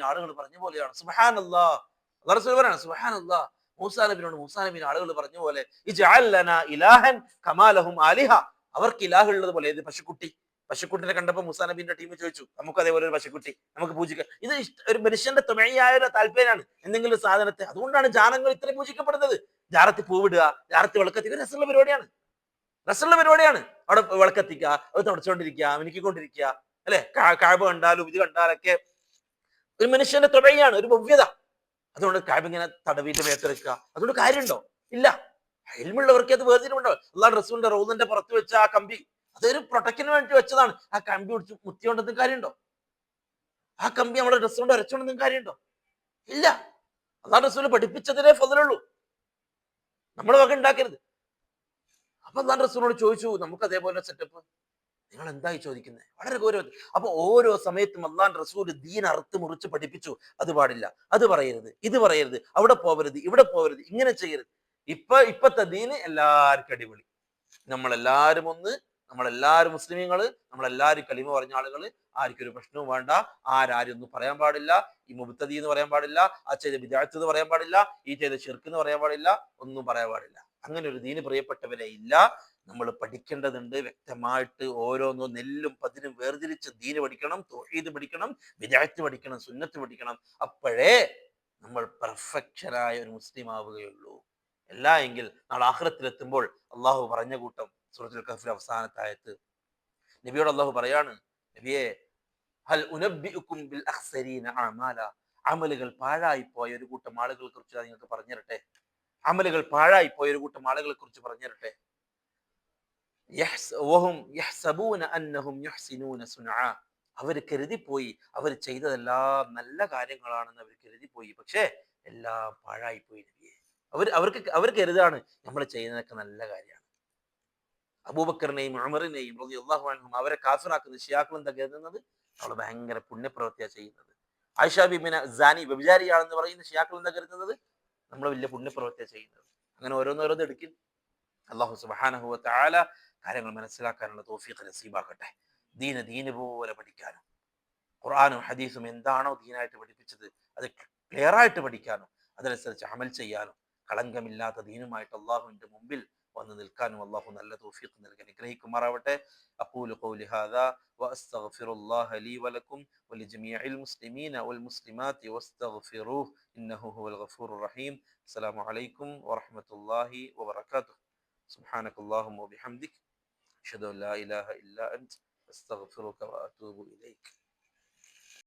ആളുകൾ പറഞ്ഞ പോലെയാണ്. സുബ്ഹാനല്ലാഹ്, അല്ലാഹു റസൂൽ പറയാണ് സുബ്ഹാനല്ലാഹ്, മൂസാ നബിനോട് ആളുകൾ പറഞ്ഞ പോലെ ഇജ്അൽ ലനാ ഇലാഹൻ കമാ ലഹും ആലിഹ, അവർക്ക് ഇലാഹ് ഉള്ളത് പോലെ. ഏത്? പശുക്കുട്ടിനെ കണ്ടപ്പോൾ മൂസാ നബിന്റെ ടീം ചോദിച്ചു, നമുക്ക് അതേപോലെ ഒരു പശുക്കുട്ടി നമുക്ക് പൂജിക്കാം. ഇത് ഒരു മനുഷ്യന്റെ തുണയായ ഒരു താല്പര്യമാണ് എന്തെങ്കിലും ഒരു സാധനത്തെ. അതുകൊണ്ടാണ് ജാനങ്ങൾ ഇത്രയും പൂജിക്കപ്പെടുന്നത്. ജാറത്തിൽ പൂവിടുക, ജാറത്തിൽ വിളക്കത്തിക്കുക, രസമുള്ള പരിപാടിയാണ്. അവിടെ വിളക്കത്തിക്കുക, അത് തുടച്ചുകൊണ്ടിരിക്കുക, മിനുക്കിക്കൊണ്ടിരിക്കുക, അല്ലെ? കഅബ കണ്ടാലും ഇത് കണ്ടാലൊക്കെ ഒരു മനുഷ്യന്റെ തുണയാണ്, ഒരു ഭവ്യത. അതുകൊണ്ട് കഅബ ഇങ്ങനെ തടവിയിട്ട് മേത്തെടുക്കുക, അതുകൊണ്ട് കാര്യമുണ്ടോ? ഇല്ല. ഇൽമുള്ളവർക്ക് അത് വേർതിരിവുണ്ടോ? അല്ലാഹു റസൂലിന്റെ റൗദന്റെ പുറത്ത് വെച്ച ആ കമ്പി, അതൊരു പ്രൊട്ടക്ഷന് വേണ്ടി വെച്ചതാണ്. ആ കമ്പി പിടിച്ച് മുത്തിയോണ്ടെന്നും കാര്യമുണ്ടോ? ആ കമ്പി നമ്മുടെ ഡ്രസ് കൊണ്ട് അരച്ചോണ്ടെന്നും കാര്യമുണ്ടോ? ഇല്ല. അല്ലാഹു റസൂൽ പഠിപ്പിച്ചതിനെ ഫضലുള്ളൂ, നമ്മുടെ വക ഉണ്ടാക്കരുത്. അപ്പൊ അല്ലാഹു റസൂലിനോട് ചോദിച്ചു, നമുക്ക് അതേപോലെ സെറ്റപ്പ്, നിങ്ങൾ എന്തായി ചോദിക്കുന്നത്? വളരെ ഗൗരവത്തിൽ. അപ്പൊ ഓരോ സമയത്തും അള്ളാഹ് റസൂൽ ദീൻ അറുത്ത് മുറിച്ച് പഠിപ്പിച്ചു. അത് പാടില്ല, അത് പറയരുത്, ഇത് പറയരുത്, അവിടെ പോവരുത്, ഇവിടെ പോവരുത്, ഇങ്ങനെ ചെയ്യരുത്. ഇപ്പത്തെ ദീന് എല്ലാവർക്കും അടിപൊളി. നമ്മളെല്ലാരും മുസ്ലിമീങ്ങള്, നമ്മളെല്ലാരും കലിമ പറഞ്ഞ ആളുകള്, ആർക്കും ഒരു പ്രശ്നവും വേണ്ട. ആരും ഒന്നും പറയാൻ പാടില്ല. ഈ മുബ്തദി എന്ന് പറയാൻ പാടില്ല, ആ ചെയ്ത ബിദ്അത്ത് എന്ന് പറയാൻ പാടില്ല, ഈ ചെയ്ത ശിർക്ക് എന്ന് പറയാൻ പാടില്ല, ഒന്നും പറയാൻ പാടില്ല. അങ്ങനെ ഒരു ദീന് പ്രിയപ്പെട്ടവരെ ഇല്ല. നമ്മൾ പഠിക്കേണ്ടതുണ്ട് വ്യക്തമായിട്ട്. ഓരോന്നും നെല്ലും പതിനും വേർതിരിച്ച് ദീന് പഠിക്കണം, തൗഹീദ് പഠിക്കണം, ബിദ്അത്ത് പഠിക്കണം, സുന്നത്ത് പഠിക്കണം. അപ്പോഴേ നമ്മൾ പെർഫെക്ഷനായ ഒരു മുസ്ലിം ആവുകയുള്ളൂ. അല്ല എങ്കിൽ നാളെ ആഖിറത്തിലെത്തുമ്പോൾ അള്ളാഹു പറഞ്ഞ കൂട്ടം, സൂറത്തുൽ കഹ്ഫിലെ അവസാനത്തെ ആയത്ത്, നബിയോട് അള്ളാഹു പറയാണ്, നബിയെ ഹൽ ഉനബ്ബിഉകും ബിൽ അഖ്സരീന അഅമാല, അമലുകൾ പാഴായി പോയ ഒരു കൂട്ടം ആളുകളെ കുറിച്ച് നിങ്ങൾക്ക് പറഞ്ഞു തരട്ടെ. അമലുകൾ പാഴായി പോയ ഒരു കൂട്ടം ആളുകളെ കുറിച്ച് പറഞ്ഞു തരട്ടെ. അവർ കരുതിപ്പോയി അവർ ചെയ്തതെല്ലാം നല്ല കാര്യങ്ങളാണെന്ന് അവർ കരുതിപ്പോയി, പക്ഷേ എല്ലാം പാഴായി പോയി നബിയെ. അവർ കരുതാണ് നമ്മൾ ചെയ്യുന്നതൊക്കെ നല്ല കാര്യമാണ്. അബൂബക്കറിനെയും ഉമറിനെയും റളിയല്ലാഹു അൻഹും അവരെ കാഫിറാക്കുന്ന ഷിയാക്കൾ എന്താ കരുതുന്നത്? നമ്മൾ ഭയങ്കര പുണ്യപ്രവൃത്തിയാണ് ചെയ്യുന്നത്. ആയിഷ ബിബിനെ സാനി വ്യഭിചാരിയാണെന്ന് പറയുന്ന ഷിയാക്കൾ എന്താ കരുതുന്നത്? നമ്മൾ വലിയ പുണ്യപ്രവൃത്തിയാണ് ചെയ്യുന്നത്. അങ്ങനെ ഓരോന്നോരോന്ന് എടുക്കും. അല്ലാഹു സുബ്ഹാനഹു വ തആല കാര്യങ്ങൾ മനസ്സിലാക്കാനുള്ള തൗഫീഖ് നസീബാക്കട്ടെ. ദീന് പോലെ പഠിക്കാനും ഖുർആനും ഹദീസും എന്താണോ ദീനായിട്ട് പഠിപ്പിച്ചത് അത് ക്ലിയർ ആയിട്ട് പഠിക്കാനും അതനുസരിച്ച് അമൽ ചെയ്യാനും കളങ്കമില്ലാത്ത ദീനുമായിട്ട് അള്ളാഹുവിന്റെ മുമ്പിൽ വന്ന് നിൽക്കാനും അള്ളാഹു നല്ല തൗഫീഖ് നൽകി അനുഗ്രഹിക്കുമാറാവട്ടെ. അഖൂലു ഖൗലി ഹാദാ വഅസ്തഗ്ഫിറുല്ലാഹ ലീ വലക്കും വലിജമീഇൽ മുസ്ലിമീന വൽ മുസ്ലിമാത്തി വസ്തഗ്ഫിറൂഹു ഇന്നഹു ഹുവൽ ഗഫൂറുർ റഹീം. അസ്സലാമു അലൈക്കും വറഹ്മത്തുള്ളാഹി വബറകാതുഹു. സുബ്ഹാനകല്ലാഹുമ്മ വബിഹംദിക അഷ്ഹദു അൻ ലാ ഇലാഹ ഇല്ലാ അൻത അസ്തഗ്ഫിറുക വഅതൂബു ഇലൈക്.